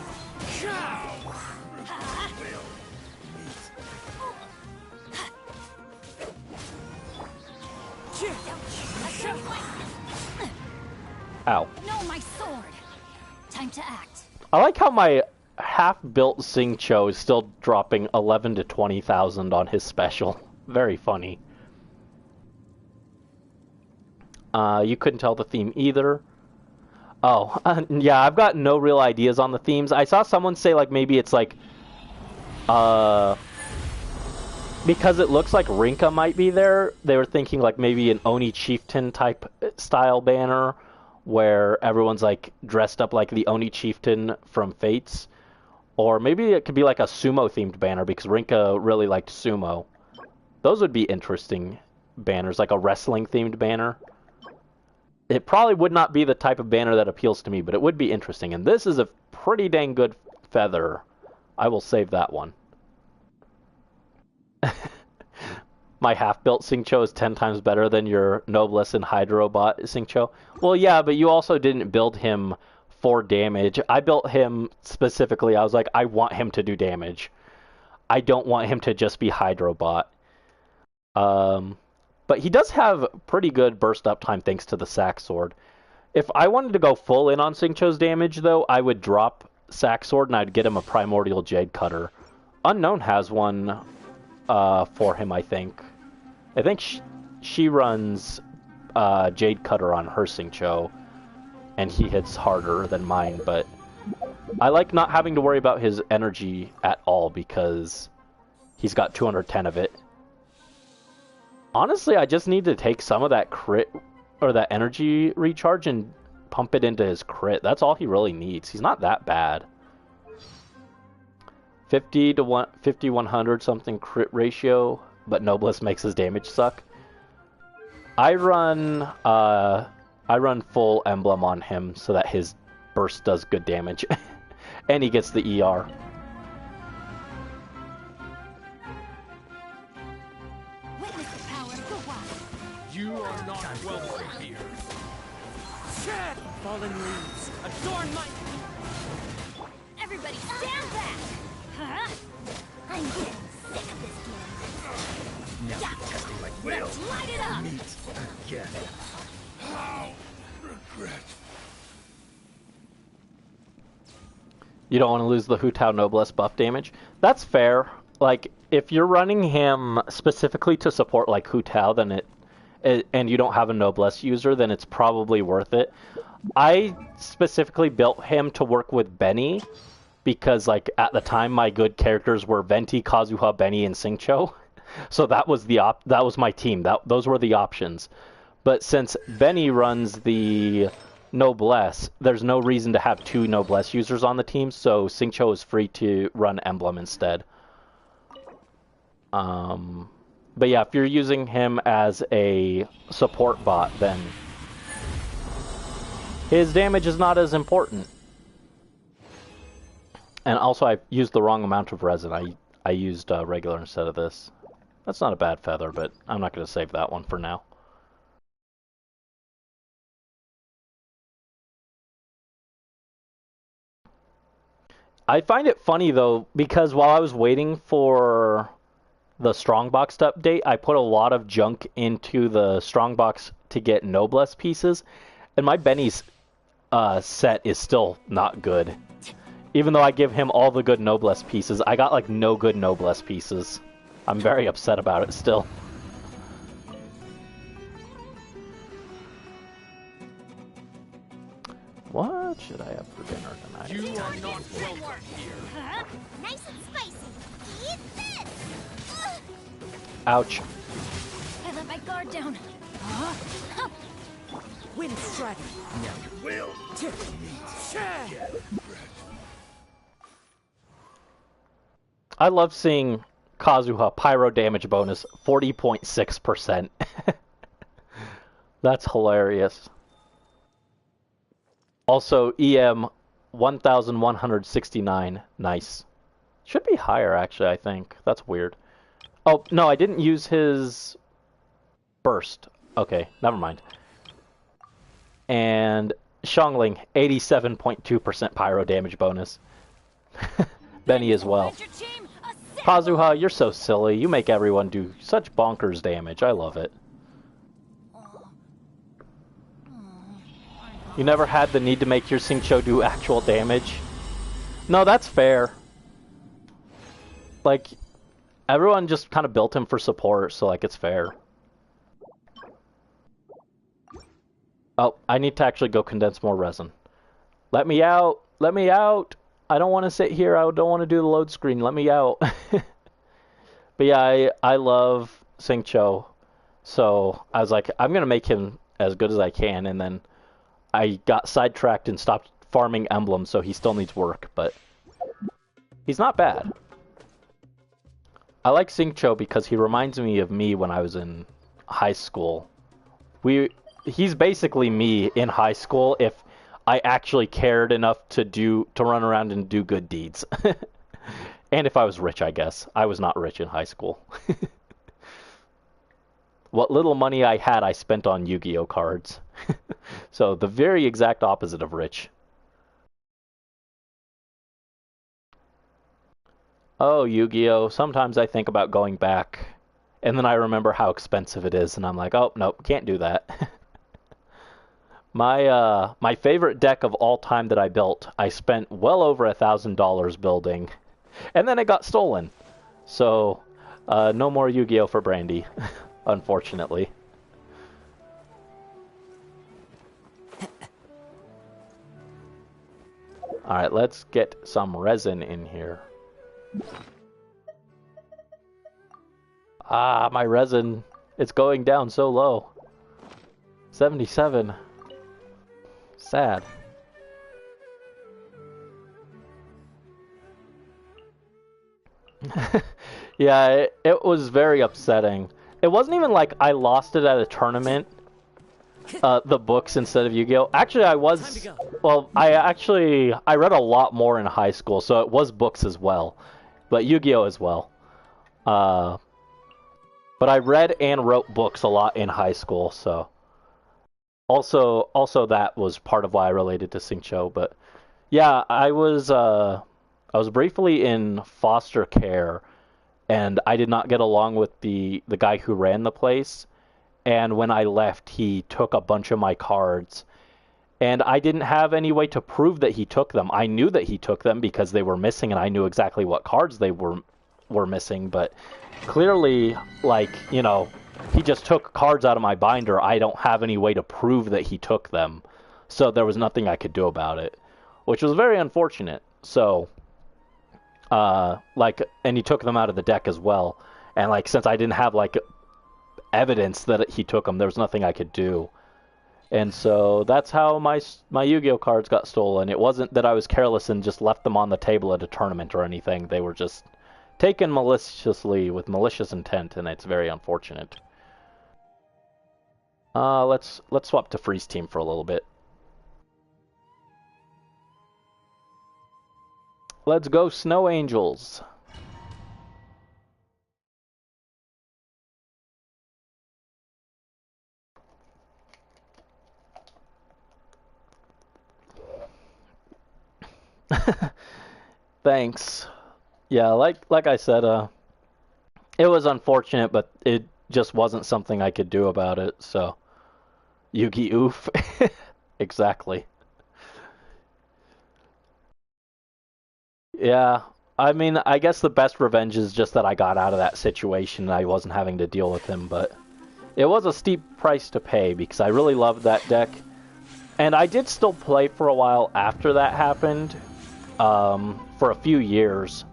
Ow. No, my sword. Time to act. I like how my half-built Xingqiu is still dropping 11 to 20,000 on his special. Very funny. You couldn't tell the theme either. Oh, yeah, I've got no real ideas on the themes. I saw someone say, like, maybe it's like, because it looks like Rinka might be there, they were thinking, like, maybe an Oni Chieftain type style banner, where everyone's, like, dressed up like the Oni Chieftain from Fates. Or maybe it could be, like, a sumo-themed banner, because Rinka really liked sumo. Those would be interesting banners, like a wrestling-themed banner. It probably would not be the type of banner that appeals to me, but it would be interesting. And this is a pretty dang good feather. I will save that one. My half-built Xingqiu is 10 times better than your Noblesse and Hydrobot Xingqiu. Well, yeah, but you also didn't build him for damage. I built him specifically. I was like, I want him to do damage. I don't want him to just be Hydrobot. But he does have pretty good burst up time thanks to the Sack Sword. If I wanted to go full in on Xingqiu's damage, though, I would drop Sack Sword and I'd get him a Primordial Jade Cutter. Unknown has one for him, I think. I think she runs Jade Cutter on her Xingqiu, and he hits harder than mine, but I like not having to worry about his energy at all because he's got 210 of it. Honestly, I just need to take some of that crit, or that energy recharge, and pump it into his crit. That's all he really needs. He's not that bad. 50 to 100 something crit ratio, but Noblesse makes his damage suck. I run full emblem on him so that his burst does good damage, and he gets the ER. You are not welcome here. Shed! Fallen leaves, adorn my... Everybody stand back! Huh? I'm getting sick of this game. Now you're testing my will. Let's light it up! Meet again. How regret. You don't want to lose the Hu Tao Noblesse buff damage? That's fair. Like, if you're running him specifically to support, like, Hu Tao, then and you don't have a Noblesse user, then it's probably worth it. I specifically built him to work with Benny, because, like, at the time, my good characters were Venti, Kazuha, Benny, and Xingqiu. So that was that was my team. Those were the options. But since Benny runs the Noblesse, there's no reason to have two Noblesse users on the team, so Xingqiu is free to run Emblem instead. But yeah, if you're using him as a support bot, then his damage is not as important. And also, I used the wrong amount of resin. I used regular instead of this. That's not a bad feather, but I'm not going to save that one for now. I find it funny, though, because while I was waiting for the Strongbox to update, I put a lot of junk into the Strongbox to get Noblesse pieces, and my Benny's set is still not good. Even though I give him all the good Noblesse pieces, I got, like, no good Noblesse pieces. I'm very upset about it still. What should I have for dinner tonight? You are not welcome here. Huh? Nice and spicy. Eat this! Ugh. Ouch. I let my guard down. Huh? Wind strategy. Now you will. Shed! I love seeing Kazuha pyro damage bonus 40.6%. That's hilarious. Also, EM 1169. Nice. Should be higher, actually, I think. That's weird. Oh, no, I didn't use his burst. Okay, never mind. And Xiangling, 87.2% pyro damage bonus. Benny as well. Kazuha, you're so silly. You make everyone do such bonkers damage. I love it. You never had the need to make your Xingqiu do actual damage? No, that's fair. Like, everyone just kind of built him for support, so like it's fair. Oh, I need to actually go condense more resin. Let me out! Let me out! I don't want to sit here. I don't want to do the load screen. Let me out. But yeah, I love Xingqiu. So I was like, I'm going to make him as good as I can. And then I got sidetracked and stopped farming emblems, so he still needs work. But he's not bad. I like Xingqiu because he reminds me of me when I was in high school. He's basically me in high school if I actually cared enough to run around and do good deeds. And if I was rich, I guess. I was not rich in high school. What little money I had, I spent on Yu-Gi-Oh cards. So the very exact opposite of rich. Oh, Yu-Gi-Oh! Sometimes I think about going back. And then I remember how expensive it is, and I'm like, oh, nope, can't do that. My favorite deck of all time that I built, I spent well over $1,000 building, and then it got stolen. So, no more Yu-Gi-Oh for Brandy, unfortunately. Alright, let's get some resin in here. Ah, my resin, it's going down so low. 77. Sad. Yeah, it was very upsetting. It wasn't even like I lost it at a tournament, the books instead of Yu-Gi-Oh! Actually, well, I read a lot more in high school, so it was books as well. But Yu-Gi-Oh! As well. But I read and wrote books a lot in high school, so... Also that was part of why I related to Xingqiu, but yeah, I was briefly in foster care, and I did not get along with the guy who ran the place, and when I left, he took a bunch of my cards, and I didn't have any way to prove that he took them. I knew that he took them because they were missing, and I knew exactly what cards they were missing, but clearly, like, you know, he just took cards out of my binder. I don't have any way to prove that he took them. So there was nothing I could do about it, which was very unfortunate. So, and he took them out of the deck as well. And, like, since I didn't have, like, evidence that he took them, there was nothing I could do. And so that's how my Yu-Gi-Oh cards got stolen. It wasn't that I was careless and just left them on the table at a tournament or anything. They were just taken maliciously with malicious intent, and it's very unfortunate. Let's swap to Freeze Team for a little bit. Let's go Snow Angels. Thanks. Yeah, like I said, it was unfortunate, but it just wasn't something I could do about it, so... Yugi oof. Exactly. Yeah, I mean, I guess the best revenge is just that I got out of that situation and I wasn't having to deal with him, but... It was a steep price to pay because I really loved that deck. And I did still play for a while after that happened, for a few years.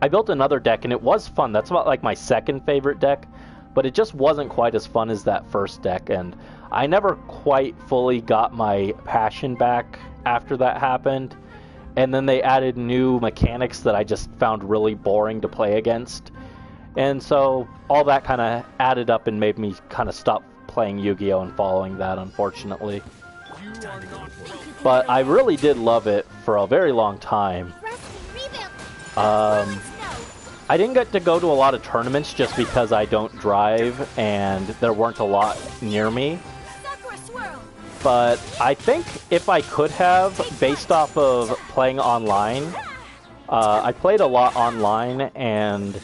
I built another deck and it was fun. That's about like my second favorite deck, but it just wasn't quite as fun as that first deck, and I never quite fully got my passion back after that happened. And then they added new mechanics that I just found really boring to play against. And so all that kind of added up and made me kind of stop playing Yu-Gi-Oh! And following that, unfortunately. But I really did love it for a very long time. I didn't get to go to a lot of tournaments just because I don't drive and there weren't a lot near me. But I think if I could have, based off of playing online, I played a lot online, and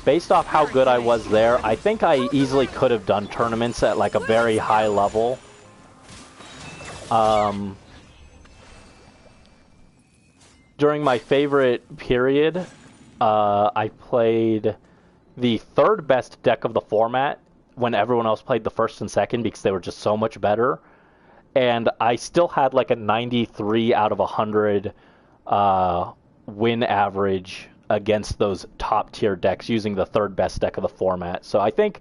based off how good I was there, I think I easily could have done tournaments at like a very high level. during my favorite period, I played the third best deck of the format when everyone else played the first and second because they were just so much better. And I still had like a 93 out of 100 win average against those top tier decks using the third best deck of the format. So I think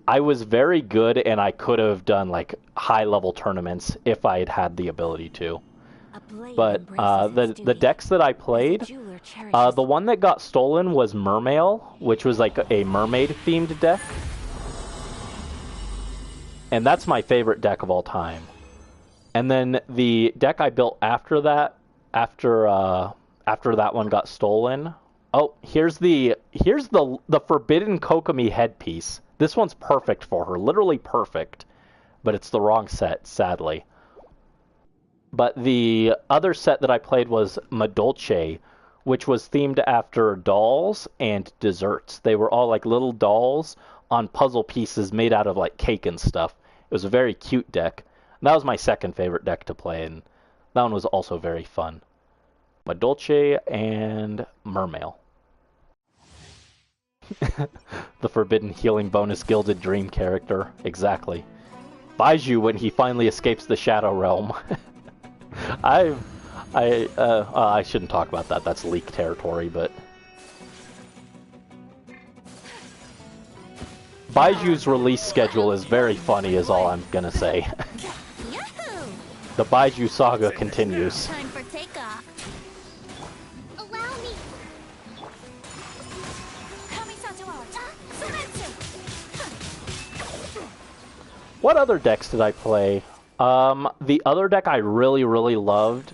I was very good, and I could have done like high level tournaments if I had had the ability to. But the decks that I played, the one that got stolen was Mermail, which was like a mermaid themed deck. And that's my favorite deck of all time. And then the deck I built after that, after that one got stolen. Oh, here's the Forbidden Kokomi headpiece. This one's perfect for her, literally perfect, but it's the wrong set, sadly. But the other set that I played was Madolche, which was themed after dolls and desserts. They were all like little dolls on puzzle pieces made out of like cake and stuff. It was a very cute deck. And that was my second favorite deck to play, and that one was also very fun. Madolche and Mermail. The Forbidden Healing Bonus Gilded Dream character. Exactly. Baiju when he finally escapes the Shadow Realm. I shouldn't talk about that. That's leak territory, but... Baiju's release schedule is very funny, is all I'm gonna say. The Baiju saga continues. Time for takeoff. Allow me. What other decks did I play? The other deck I really, really loved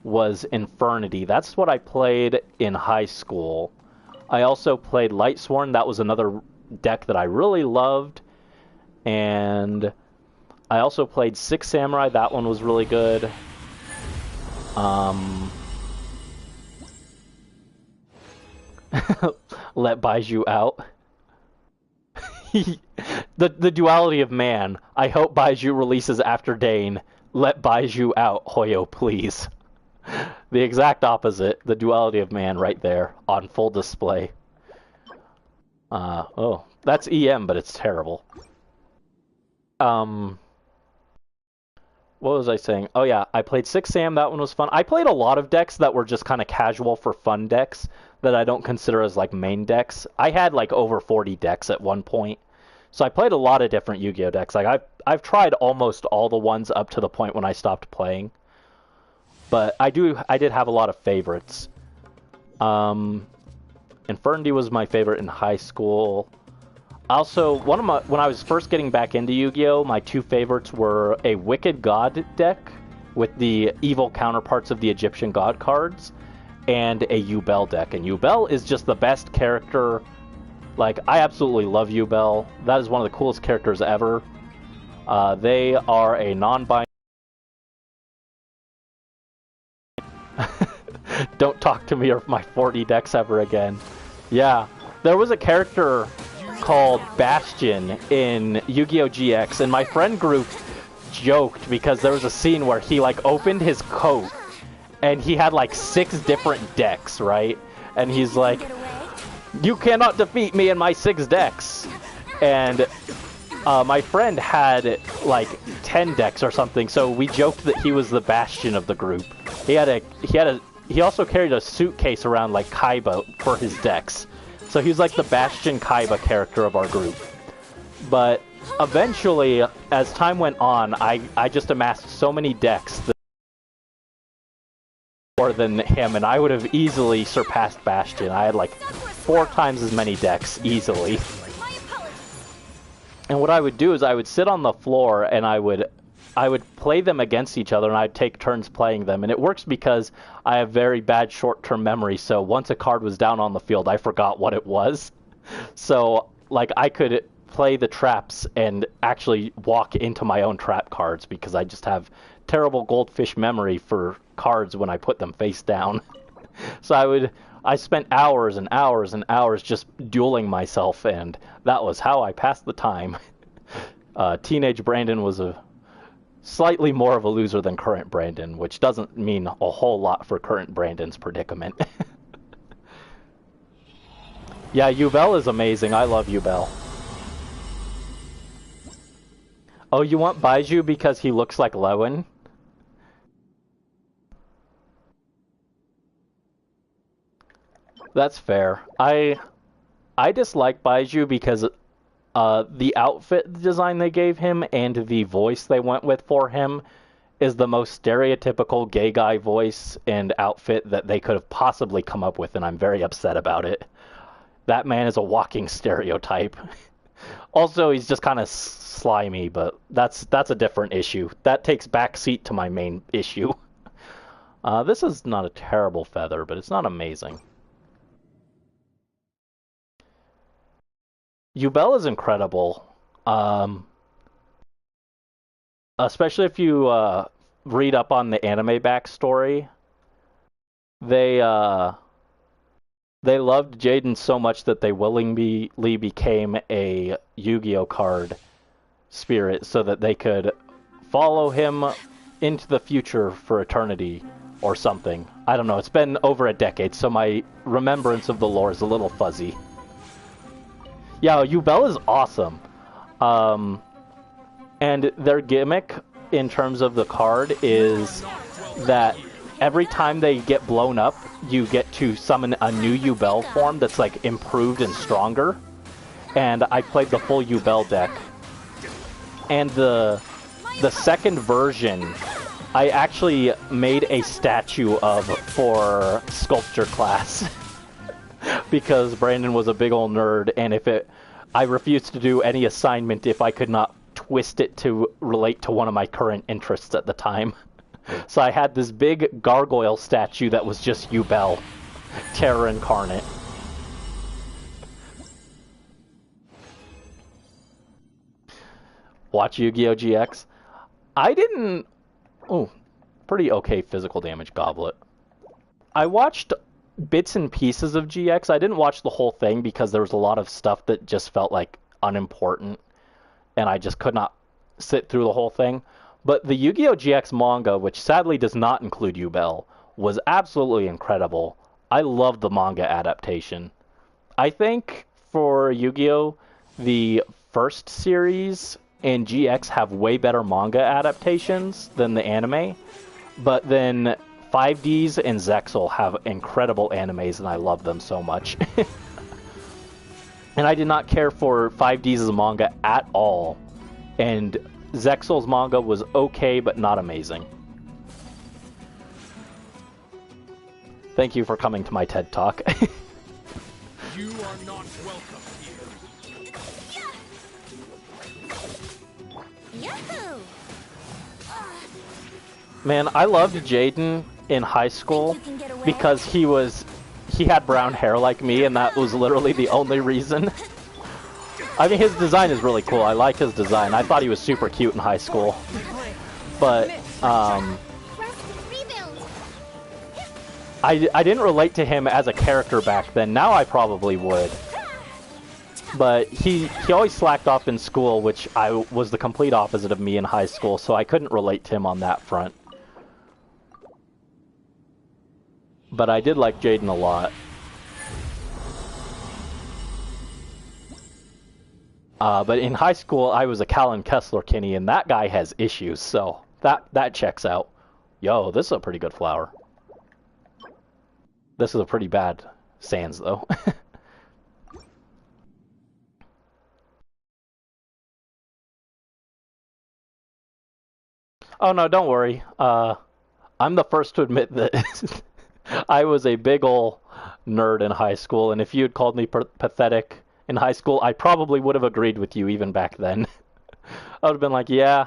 was Infernity. That's what I played in high school. I also played Lightsworn. That was another deck that I really loved. And I also played Six Samurai. That one was really good. Let Baiju out. The duality of man. I hope Baiju releases after Dane. Let Baiju out, Hoyo, please. The exact opposite. The duality of man right there on full display. Oh, that's EM, but it's terrible. What was I saying? Oh yeah, I played 6 Sam. That one was fun. I played a lot of decks that were just kind of casual for fun decks that I don't consider as like main decks. I had like over 40 decks at one point. So I played a lot of different Yu-Gi-Oh decks. Like I've tried almost all the ones up to the point when I stopped playing. But I did have a lot of favorites. Infernity was my favorite in high school. Also, when I was first getting back into Yu-Gi-Oh, my two favorites were a Wicked God deck with the evil counterparts of the Egyptian God cards, and a Yubel deck. And Yubel is just the best character. Like, I absolutely love Yubel. That is one of the coolest characters ever. They are a non-binary... Don't talk to me or my 40 decks ever again. Yeah, there was a character called Bastion in Yu-Gi-Oh! GX, and my friend group joked because there was a scene where he, like, opened his coat, and he had, like, 6 different decks, right? And he's like, you cannot defeat me in my 6 decks. And my friend had, like, 10 decks or something, so we joked that he was the Bastion of the group. He also carried a suitcase around like Kaiba for his decks. So he was like the Bastion Kaiba character of our group. But eventually, as time went on, I just amassed so many decks that more than him, and I would have easily surpassed Bastion. I had like 4 times as many decks easily. And what I would do is I would sit on the floor and I would play them against each other, and I'd take turns playing them. And it works because I have very bad short-term memory, so once a card was down on the field, I forgot what it was. So, like, I could play the traps and actually walk into my own trap cards because I just have terrible goldfish memory for cards when I put them face down. So I spent hours and hours and hours just dueling myself, and that was how I passed the time. Teenage Brandon was slightly more of a loser than current Brandon, which doesn't mean a whole lot for current Brandon's predicament. Yeah, Yubel is amazing. I love Yubel. Oh, you want Baiju because he looks like Lewin? That's fair. I dislike Baiju because the outfit design they gave him and the voice they went with for him is the most stereotypical gay guy voice and outfit that they could have possibly come up with, and I'm very upset about it. That man is a walking stereotype. Also, he's just kind of slimy, but that's a different issue. That takes backseat to my main issue. This is not a terrible feather, but it's not amazing. Yubel is incredible. Especially if you read up on the anime backstory. They loved Jaden so much that they willingly became a Yu-Gi-Oh card spirit so that they could follow him into the future for eternity or something. I don't know, it's been over a decade, so my remembrance of the lore is a little fuzzy. Yeah, Yubel is awesome. And their gimmick in terms of the card is that every time they get blown up, you get to summon a new Yubel form that's like improved and stronger. And I played the full Yubel deck. And the second version, I actually made a statue of for sculpture class. Because Brandon was a big old nerd, and I refused to do any assignment if I could not twist it to relate to one of my current interests at the time. So I had this big gargoyle statue that was just Yubel, Terror incarnate. Watch Yu-Gi-Oh! GX. I didn't... Oh, pretty okay physical damage goblet. I watched bits and pieces of GX. I didn't watch the whole thing because there was a lot of stuff that just felt like unimportant, and I just could not sit through the whole thing. But the Yu-Gi-Oh! GX manga, which sadly does not include Yubel, was absolutely incredible. I loved the manga adaptation. I think for Yu-Gi-Oh! The first series and GX have way better manga adaptations than the anime, but then 5Ds and Zexal have incredible animes, and I love them so much. And I did not care for 5Ds' manga at all, and Zexal's manga was okay, but not amazing. Thank you for coming to my TED Talk. You are not welcome here. Yahoo! Man, I loved Jaden in high school because he had brown hair like me, and that was literally the only reason. I mean, his design is really cool. I like his design. I thought he was super cute in high school. But, I didn't relate to him as a character back then. Now I probably would. But he always slacked off in school, which I was the complete opposite of me in high school, so I couldn't relate to him on that front. But I did like Jaden a lot. But in high school, I was a Callan Kessler Kinney, and that guy has issues, so that checks out. Yo, this is a pretty good flower. This is a pretty bad Sans, though. Oh, no, don't worry. I'm the first to admit that I was a big ol' nerd in high school, and if you had called me pathetic in high school, I probably would have agreed with you even back then. I would have been like, yeah.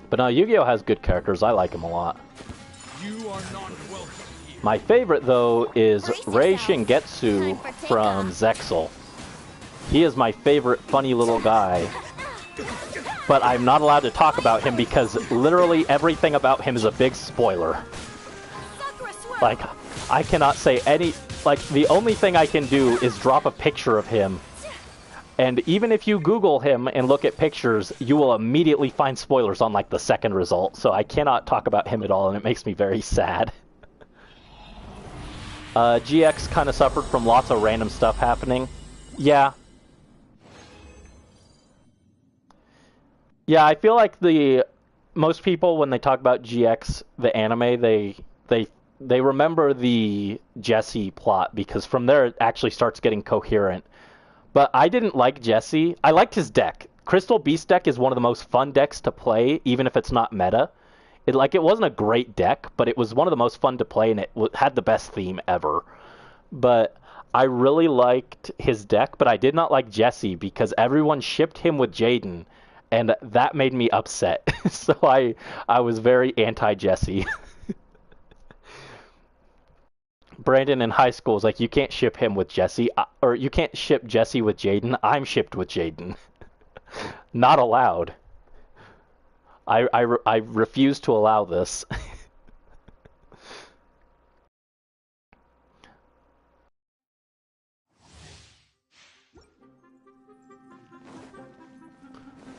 But no, Yu-Gi-Oh! Has good characters. I like him a lot. You are not welcome here. My favorite, though, is Rei Shingetsu from Zexal. He is my favorite funny little guy. but I'm not allowed to talk about him because literally everything about him is a big spoiler. Like, I cannot say any... Like, the only thing I can do is drop a picture of him. And even if you Google him and look at pictures, you will immediately find spoilers on, like, the second result. So I cannot talk about him at all, and it makes me very sad. GX kind of suffered from lots of random stuff happening. Yeah. Yeah, I feel like most people, when they talk about GX, the anime, they remember the Jesse plot, because from there it actually starts getting coherent. But I didn't like Jesse. I liked his deck. Crystal Beast deck is one of the most fun decks to play, even if it's not meta. It wasn't a great deck, but it was one of the most fun to play, and it had the best theme ever. But I really liked his deck, but I did not like Jesse because everyone shipped him with Jaden, and that made me upset. So I was very anti-Jesse. Brandon in high school is like, you can't ship him with Jesse, or you can't ship Jesse with Jaden. I'm shipped with Jaden. Not allowed. I refuse to allow this.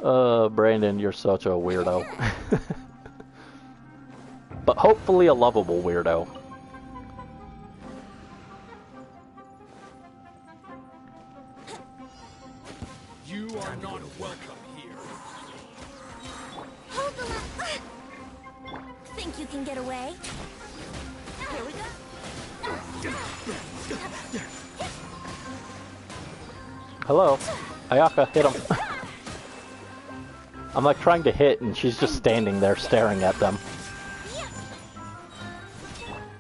Brandon, you're such a weirdo. But hopefully a lovable weirdo. You are not welcome here. Hold the line. Think you can get away? Here we go. Hello. Ayaka, hit him. I'm like trying to hit, and she's just standing there staring at them.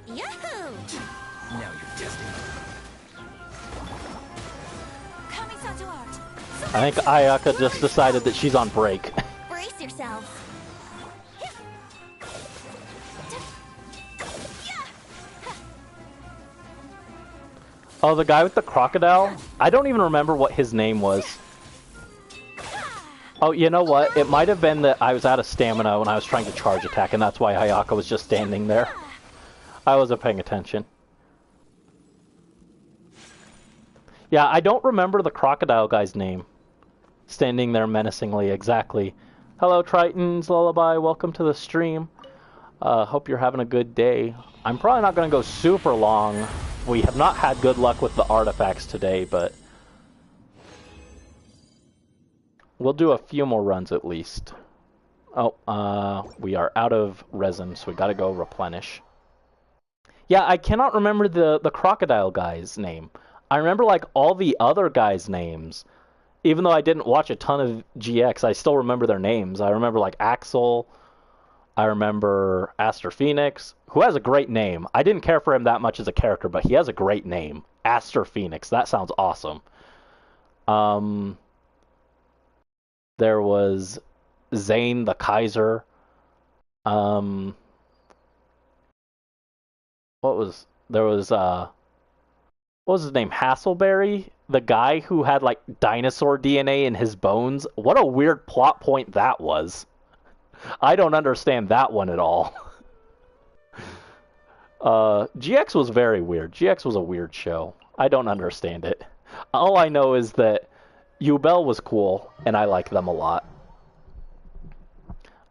Yahoo! Now you're testing. I think Ayaka just decided that she's on break. Brace yourselves. Oh, the guy with the crocodile? I don't even remember what his name was. Oh, you know what? It might have been that I was out of stamina when I was trying to charge attack, and that's why Ayaka was just standing there. I wasn't paying attention. Yeah, I don't remember the crocodile guy's name. Standing there menacingly, exactly. Hello, Triton's Lullaby. Welcome to the stream. Hope you're having a good day. I'm probably not going to go super long. We have not had good luck with the artifacts today, but we'll do a few more runs at least. Oh, we are out of resin, so we gotta go replenish. Yeah, I cannot remember the crocodile guy's name. I remember, like, all the other guys' names. Even though I didn't watch a ton of GX, I still remember their names. I remember, like, Axel. I remember Aster Phoenix, who has a great name. I didn't care for him that much as a character, but he has a great name. Aster Phoenix. That sounds awesome. There was Zane the Kaiser. What was his name? Hasselberry? The guy who had, like, dinosaur DNA in his bones? What a weird plot point that was. I don't understand that one at all. GX was very weird. GX was a weird show. I don't understand it. All I know is that Yubel was cool, and I like them a lot.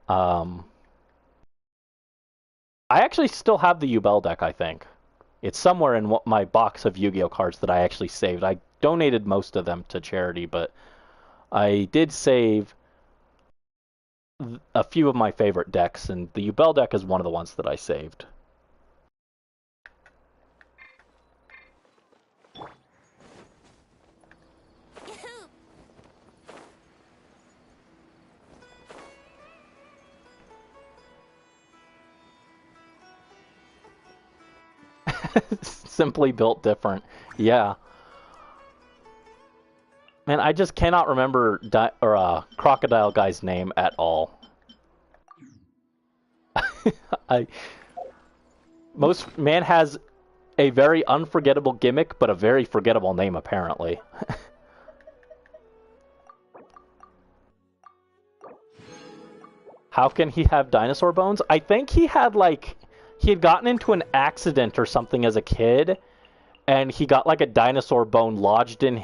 I actually still have the Yubel deck, I think. It's somewhere in my box of Yu-Gi-Oh cards that I actually saved. I donated most of them to charity, but I did save a few of my favorite decks, and the Yubel deck is one of the ones that I saved. Simply built different. Yeah. Man, I just cannot remember crocodile guy's name at all. Man has a very unforgettable gimmick, but a very forgettable name, apparently. How can he have dinosaur bones? I think he had like he had gotten into an accident or something as a kid, and he got like a dinosaur bone lodged in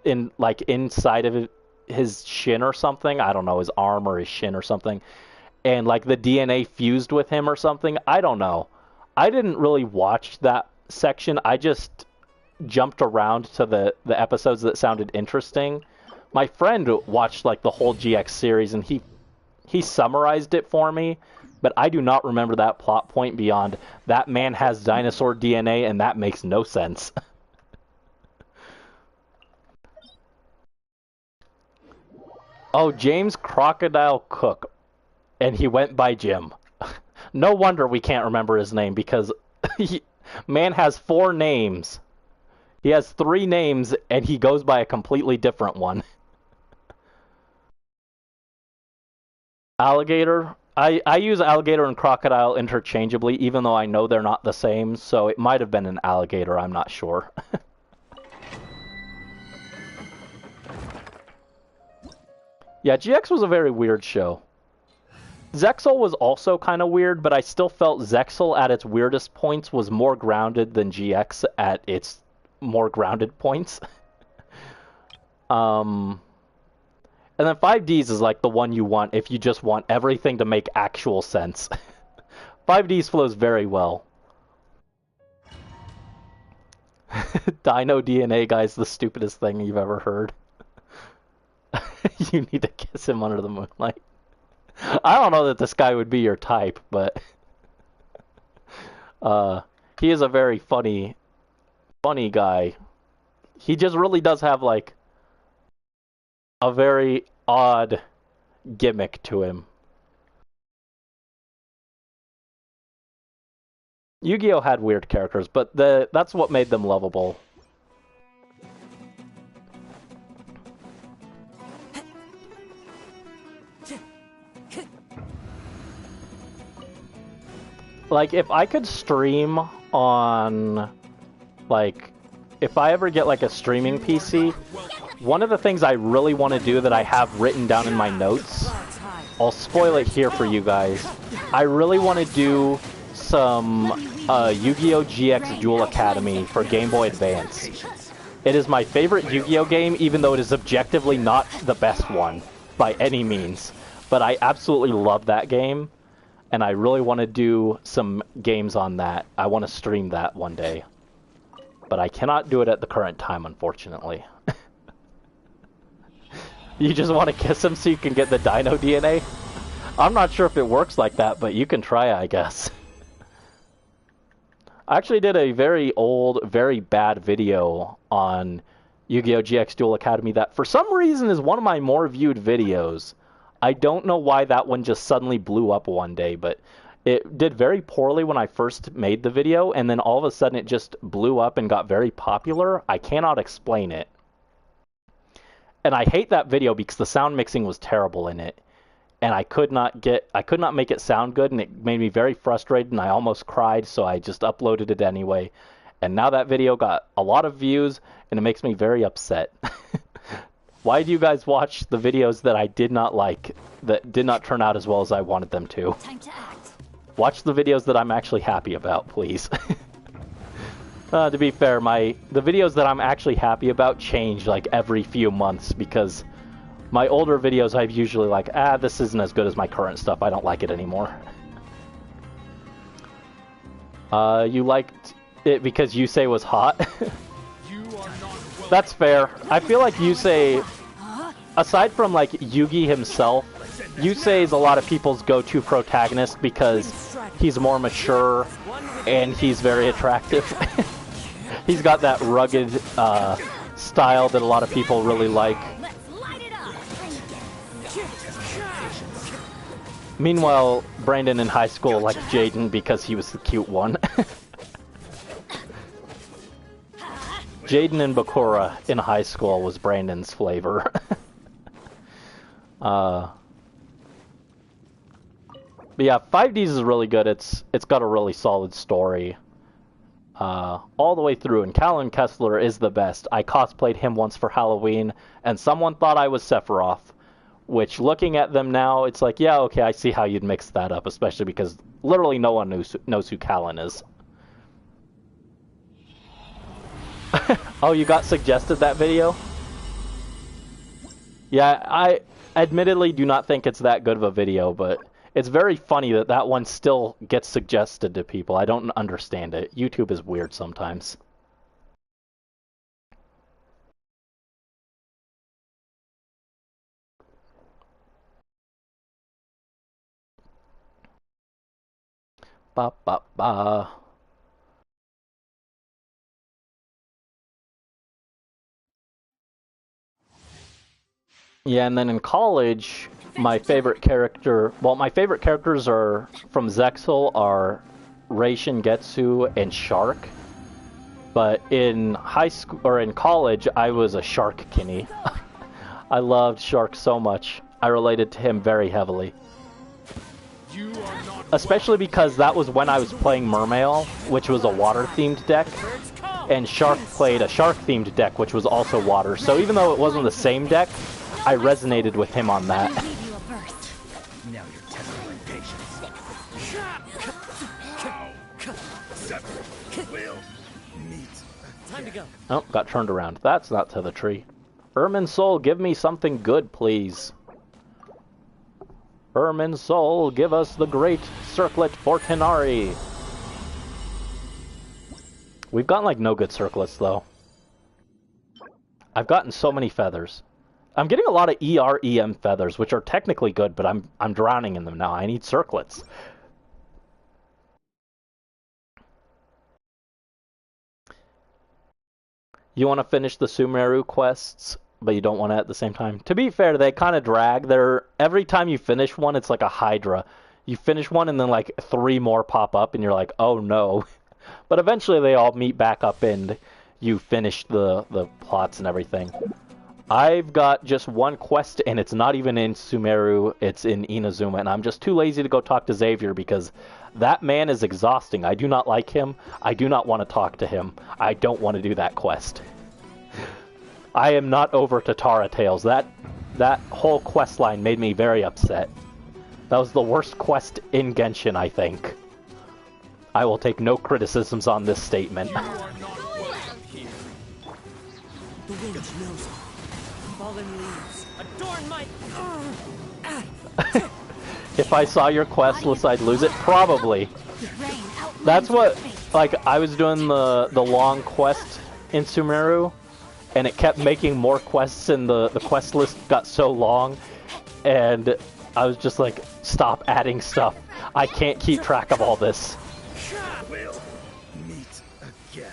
inside of his shin or something. I don't know, his arm or his shin or something. And like the DNA fused with him or something. I don't know. I didn't really watch that section. I just jumped around to the episodes that sounded interesting. My friend watched like the whole GX series, and he summarized it for me, but I do not remember that plot point beyond that man has dinosaur DNA, and that makes no sense. Oh, James Crocodile Cook, and he went by Jim. No wonder we can't remember his name, because man has 4 names. He has 3 names, and he goes by a completely different one. Alligator. I use alligator and crocodile interchangeably, even though I know they're not the same, so it might have been an alligator, I'm not sure. Yeah, GX was a very weird show. Zexal was also kind of weird, but I still felt Zexal at its weirdest points was more grounded than GX at its more grounded points. And then 5Ds is like the one you want if you just want everything to make actual sense. 5Ds flows very well. Dino DNA guy's the stupidest thing you've ever heard. You need to kiss him under the moonlight. I don't know that this guy would be your type, but he is a very funny guy. He just really does have like a very odd gimmick to him. Yu-Gi-Oh! Had weird characters, but that's what made them lovable. Like, if I could stream on, like, if I ever get, like, a streaming PC, one of the things I really want to do that I have written down in my notes, I'll spoil it here for you guys. I really want to do some Yu-Gi-Oh! GX Duel Academy for Game Boy Advance. It is my favorite Yu-Gi-Oh! Game, even though it is objectively not the best one, by any means. But I absolutely love that game. And I really want to do some games on that. I want to stream that one day. But I cannot do it at the current time, unfortunately. You just want to kiss him so you can get the dino DNA? I'm not sure if it works like that, but you can try, I guess. I actually did a very old, very bad video on Yu-Gi-Oh! GX Duel Academy that for some reason is one of my more viewed videos. I don't know why that one just suddenly blew up one day, but it did very poorly when I first made the video, and then all of a sudden it just blew up and got very popular. I cannot explain it. And I hate that video because the sound mixing was terrible in it. And I could not make it sound good, and it made me very frustrated, and I almost cried, so I just uploaded it anyway. And now that video got a lot of views, and it makes me very upset. Why do you guys watch the videos that I did not like, that did not turn out as well as I wanted them to? Time to act. Watch the videos that I'm actually happy about, please. To be fair, the videos that I'm actually happy about change like every few months, because my older videos I've usually like, this isn't as good as my current stuff, I don't like it anymore. You liked it because Yusei was hot? That's fair. I feel like Yusei, aside from like Yugi himself, Yusei is a lot of people's go-to protagonist because he's more mature and he's very attractive. He's got that rugged style that a lot of people really like. Meanwhile, Brandon in high school liked Jaden because he was the cute one. Jaden and Bakura in high school was Brandon's flavor. But yeah, 5Ds is really good. It's got a really solid story. All the way through, and Callan Kessler is the best. I cosplayed him once for Halloween, and someone thought I was Sephiroth. which looking at them now, it's like, yeah, okay, I see how you'd mix that up, especially because literally no one knows who Callan is. Oh, you got suggested that video? Yeah, I admittedly do not think it's that good of a video, but it's very funny that that one still gets suggested to people. I don't understand it. YouTube is weird sometimes. Ba ba ba. Yeah, and then in college, my favorite character, well, my favorite characters are from Zexal are Reishin Getsu and Shark. But in high school or in college, I was a Shark Kinney. I loved Shark so much. I related to him very heavily. Especially because that was when I was playing Mermail, which was a water-themed deck, and Shark played a shark-themed deck, which was also water. So even though it wasn't the same deck, I resonated with him on that. Now you're testing my patience. Will meet. Time to go. Oh, got turned around. That's not to the tree. Ermin Soul, give me something good, please. Ermin Soul, give us the great circlet for Tighnari. We've gotten like no good circlets though. I've gotten so many feathers. I'm getting a lot of EM feathers, which are technically good, but I'm drowning in them now. I need circlets. You want to finish the Sumeru quests, but you don't want to at the same time. To be fair, they kind of drag. Every time you finish one, it's like a Hydra. You finish one and then like 3 more pop up and you're like, oh no. But eventually they all meet back up and you finish the plots and everything. I've got just one quest and it's not even in Sumeru, it's in Inazuma, and I'm just too lazy to go talk to Xavier because that man is exhausting. I do not like him. I do not want to talk to him. I don't want to do that quest. I am not over Tatara Tales. That whole quest line made me very upset. That was the worst quest in Genshin, I think. I will take no criticisms on this statement. You are not welcome here. The wind knows all. Fallen leaves adorn my... If I saw your quest list, I'd lose it? Probably. That's what, like, I was doing the long quest in Sumeru, and it kept making more quests, and the quest list got so long, and I was just like, stop adding stuff. I can't keep track of all this. We'll meet again.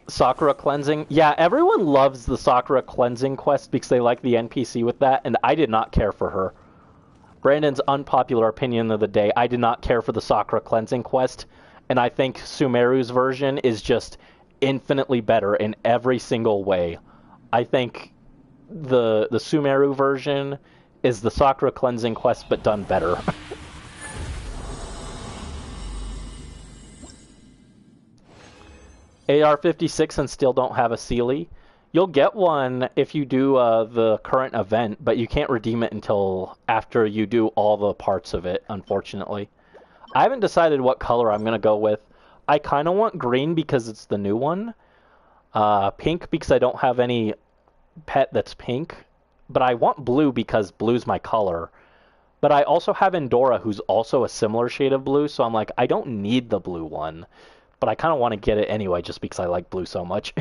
Sakura cleansing. Yeah, everyone loves the Sakura cleansing quest because they like the NPC with that, and I did not care for her. Brandon's unpopular opinion of the day, I did not care for the Sakura cleansing quest, and I think Sumeru's version is just infinitely better in every single way. I think the Sumeru version is the Sakura cleansing quest, but done better. AR-56 and still don't have a Sealy. You'll get one if you do the current event, but you can't redeem it until after you do all the parts of it, unfortunately. I haven't decided what color I'm going to go with. I kind of want green because it's the new one. Pink because I don't have any pet that's pink. But I want blue because blue's my color. But I also have Endora, who's also a similar shade of blue, so I'm like, I don't need the blue one. But I kind of want to get it anyway just because I like blue so much.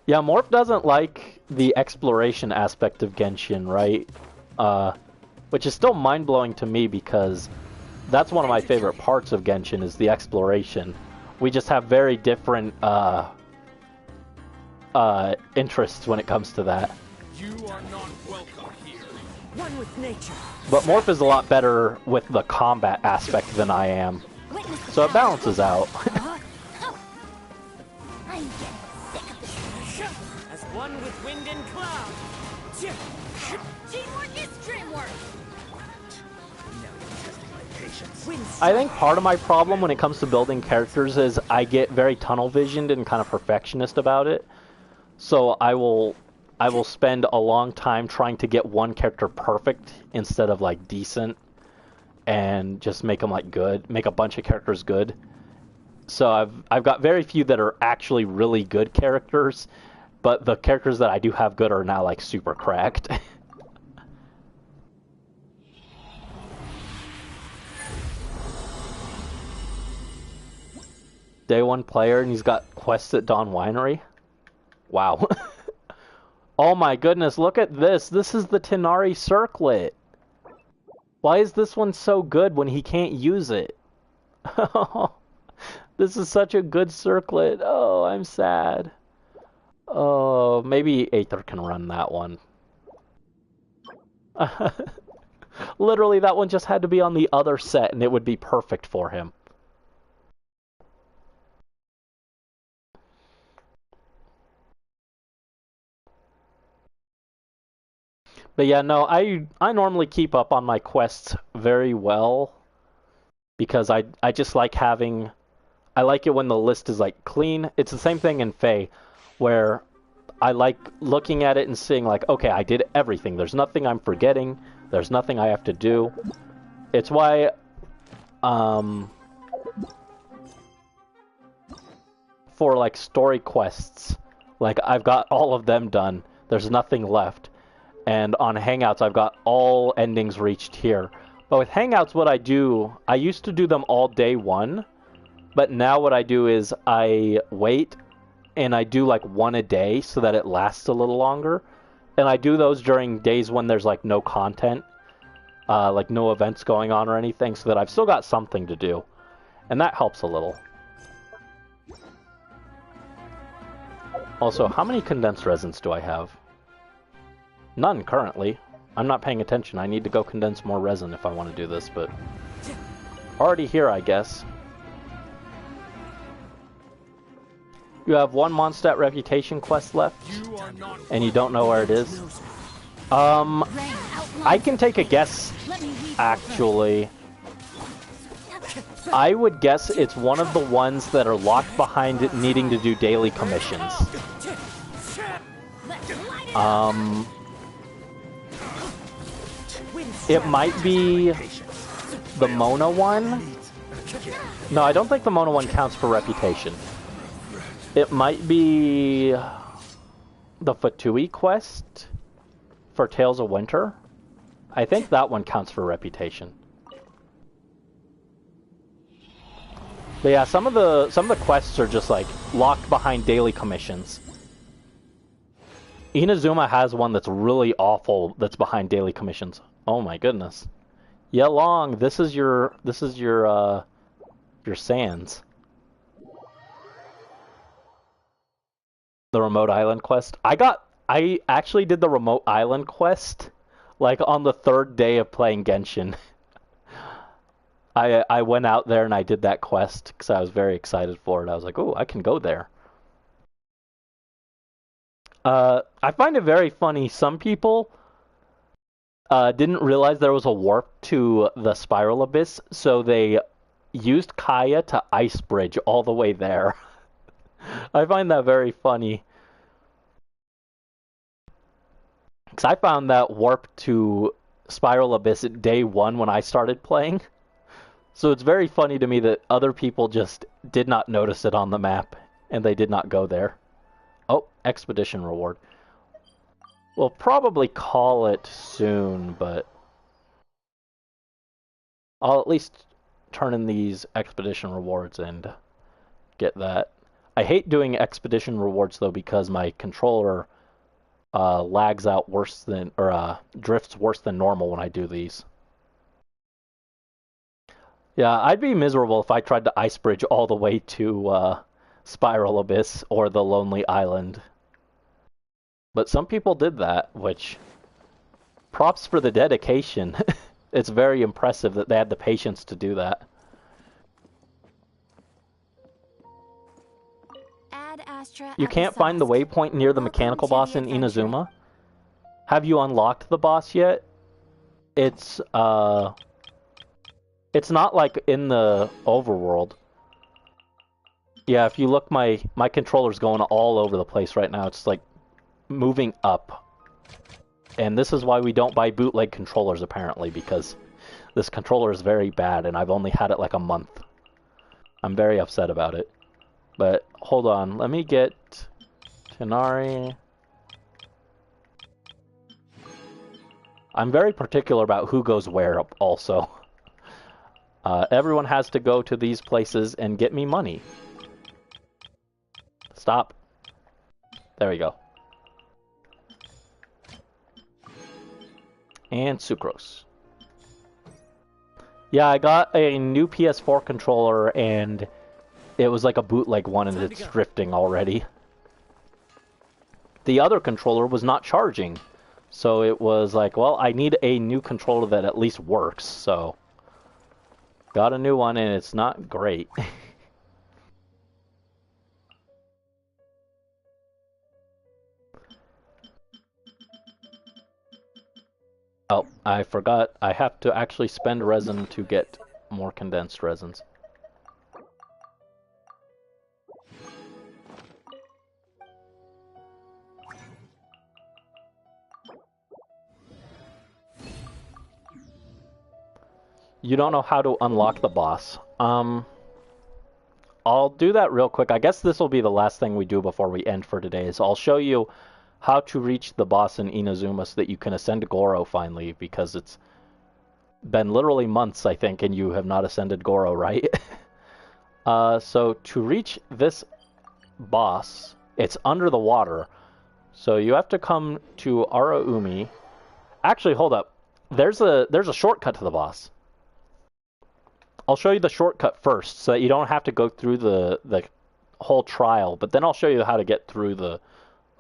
Yeah, Morph doesn't like the exploration aspect of Genshin, right? Which is still mind-blowing to me because that's one of my favorite parts of Genshin is the exploration. We just have very different interests when it comes to that. You are not welcome here. One with nature. But Morph is a lot better with the combat aspect than I am. So it balances out. I'm getting sick of this. As one with wind and cloud. Teamwork is dreamwork. Now you're testing my patience. Winds. I think part of my problem when it comes to building characters is I get very tunnel visioned and kind of perfectionist about it. So I will I will spend a long time trying to get one character perfect instead of like decent, and just make them like good, make a bunch of characters good. So I've got very few that are actually really good characters, but the characters that I do have good are now like super cracked. Day 1 player, and he's got quests at Dawn Winery. Wow. Oh my goodness, look at this. This is the Tighnari circlet. Why is this one so good when he can't use it? This is such a good circlet. Oh, I'm sad. Oh, maybe Aether can run that one. Literally, that one just had to be on the other set and it would be perfect for him. But yeah, no, I normally keep up on my quests very well because I just like having, I like it when the list is like clean. It's the same thing in Fae where I like looking at it and seeing like, okay, I did everything. There's nothing I'm forgetting. There's nothing I have to do. It's why for like story quests, like I've got all of them done. There's nothing left. And on Hangouts, I've got all endings reached here. But with Hangouts, what I do, I used to do them all day one. But now what I do is I wait and I do like one a day so that it lasts a little longer. And I do those during days when there's like no content, like no events going on or anything, so that I've still got something to do. And that helps a little. Also, how many condensed resins do I have? None currently. I'm not paying attention. I need to go condense more resin if I want to do this, but already here, I guess. You have one Mondstadt reputation quest left, and you don't know where it is. I can take a guess, actually. I would guess it's one of the ones that are locked behind it needing to do daily commissions. It might be the Mona one. No, I don't think the Mona one counts for reputation. It might be the Fatui quest for Tales of Winter. I think that one counts for reputation. But yeah, some of the quests are just like locked behind daily commissions. Inazuma has one that's really awful that's behind daily commissions. Oh my goodness. Yelong, this is your sands. The remote island quest. I actually did the remote island quest like on the 3rd day of playing Genshin. I went out there and I did that quest because I was very excited for it. I was like, oh, I can go there. I find it very funny. Some people didn't realize there was a warp to the Spiral Abyss, so they used Kaya to ice bridge all the way there. I find that very funny. Because I found that warp to Spiral Abyss at day 1 when I started playing. So it's very funny to me that other people just did not notice it on the map, and they did not go there. Oh, expedition reward. We'll probably call it soon, but I'll at least turn in these expedition rewards and get that. I hate doing expedition rewards though because my controller lags out worse than, or drifts worse than normal when I do these. Yeah, I'd be miserable if I tried to ice bridge all the way to Spiral Abyss or the Lonely Island. But some people did that, which props for the dedication. It's very impressive that they had the patience to do that. You can't find the waypoint near the mechanical boss in Inazuma? Have you unlocked the boss yet? It's not like in the overworld. Yeah, if you look, my controller's going all over the place right now. It's like moving up. And this is why we don't buy bootleg controllers, apparently, because this controller is very bad, and I've only had it like a month. I'm very upset about it. But, hold on, let me get Tighnari. I'm very particular about who goes where, also. Everyone has to go to these places and get me money. Stop. There we go. And sucrose. Yeah, I got a new PS4 controller, and it was like a bootleg one, and it's drifting already. The other controller was not charging, so it was like, well, I need a new controller that at least works, so... Got a new one, and it's not great. Oh, I forgot. I have to actually spend resin to get more condensed resins. You don't know how to unlock the boss. I'll do that real quick. I guess this will be the last thing we do before we end for today. So I'll show you how to reach the boss in Inazuma so that you can ascend Goro finally, because it's been literally months, I think, and you have not ascended Goro, right? So to reach this boss, it's under the water. So you have to come to Araumi. Actually, hold up. There's a shortcut to the boss. I'll show you the shortcut first, so that you don't have to go through the whole trial, but then I'll show you how to get through the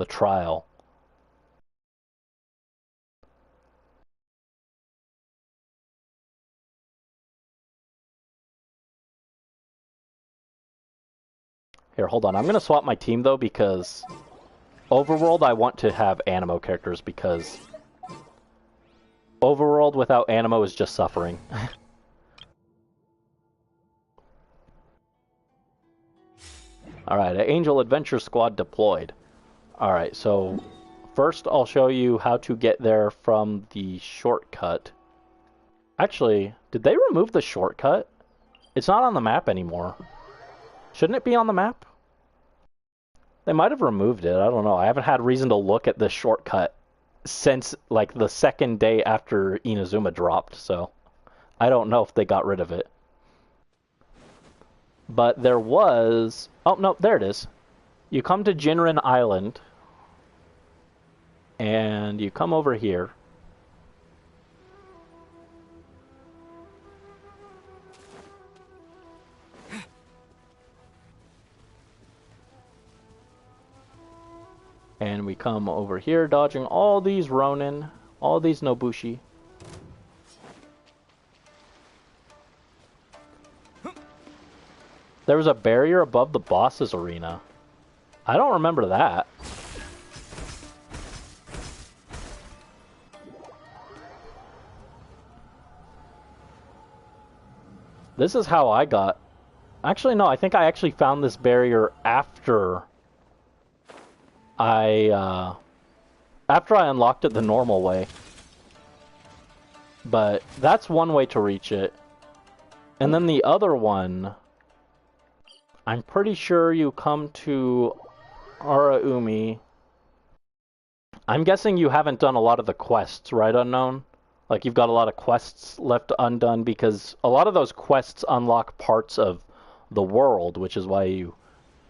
trial. Here, hold on. I'm going to swap my team, though, because Overworld, I want to have Animo characters, because Overworld without Animo is just suffering. Alright, Angel Adventure Squad deployed. Alright, so first I'll show you how to get there from the shortcut. Actually, did they remove the shortcut? It's not on the map anymore. Shouldn't it be on the map? They might have removed it, I don't know. I haven't had reason to look at this shortcut since, like, the second day after Inazuma dropped, so I don't know if they got rid of it. But there was... Oh, no, there it is. You come to Jinrin Island, and you come over here. And we come over here, dodging all these Ronin, all these Nobushi. There was a barrier above the boss's arena. I don't remember that. This is how I got... Actually, no, I think I actually found this barrier after I unlocked it the normal way. But that's one way to reach it. And then the other one... I'm pretty sure you come to Araumi. I'm guessing you haven't done a lot of the quests, right, Unknown? Like, you've got a lot of quests left undone, because a lot of those quests unlock parts of the world, which is why you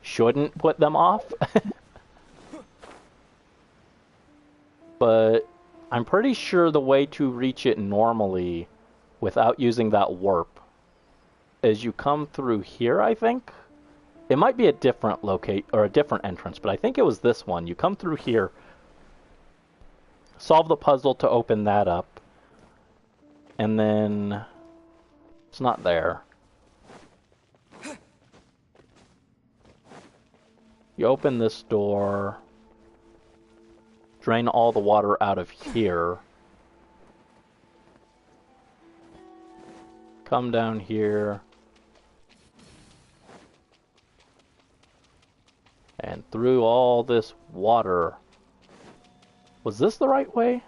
shouldn't put them off. But I'm pretty sure the way to reach it normally, without using that warp, is you come through here, I think? It might be a different or a different entrance, but I think it was this one. You come through here, solve the puzzle to open that up, and then it's not there. You open this door, drain all the water out of here, come down here, and through all this water, Was this the right way?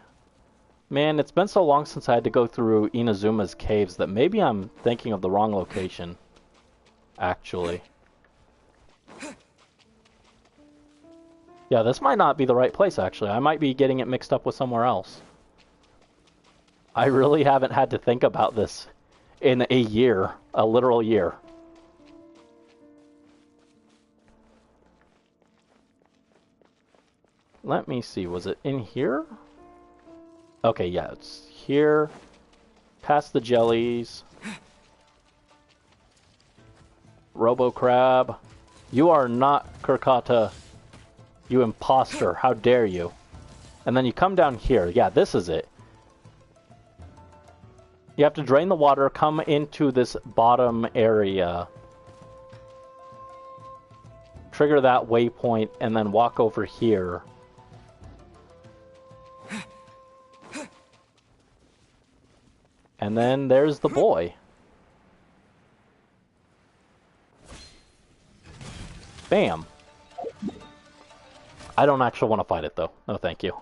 Man, it's been so long since I had to go through Inazuma's caves that maybe I'm thinking of the wrong location. Actually. Yeah, this might not be the right place, actually. I might be getting it mixed up with somewhere else. I really haven't had to think about this in a year. A literal year. Let me see, was it in here? Okay, yeah, it's here. Past the jellies. Robo-crab. You are not Kurkata. You imposter. How dare you? And then you come down here. Yeah, this is it. You have to drain the water, come into this bottom area. Trigger that waypoint, and then walk over here. And then there's the boy. Bam. I don't actually want to fight it, though. No, thank you.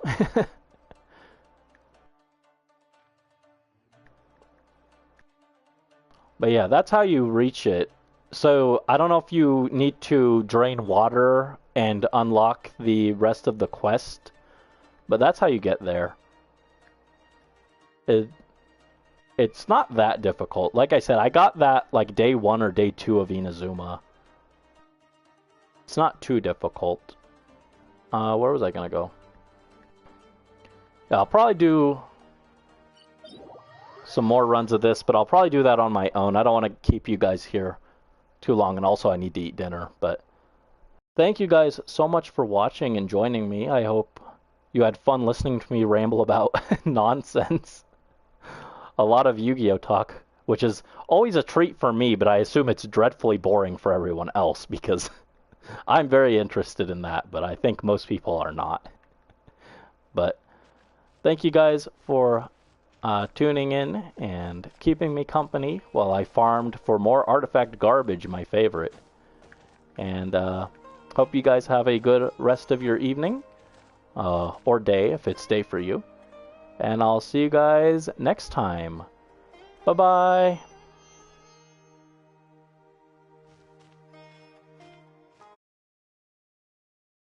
But yeah, that's how you reach it. So, I don't know if you need to drain water and unlock the rest of the quest, but that's how you get there. It's not that difficult. Like I said, I got that like day 1 or day 2 of Inazuma. It's not too difficult. Where was I gonna go? Yeah, I'll probably do some more runs of this, but I'll probably do that on my own. I don't want to keep you guys here too long, and also I need to eat dinner. But thank you guys so much for watching and joining me. I hope you had fun listening to me ramble about nonsense. A lot of Yu-Gi-Oh talk, which is always a treat for me, but I assume it's dreadfully boring for everyone else because I'm very interested in that, but I think most people are not. But thank you guys for tuning in and keeping me company while I farmed for more artifact garbage, my favorite. And hope you guys have a good rest of your evening, or day if it's day for you. And I'll see you guys next time. Bye-bye.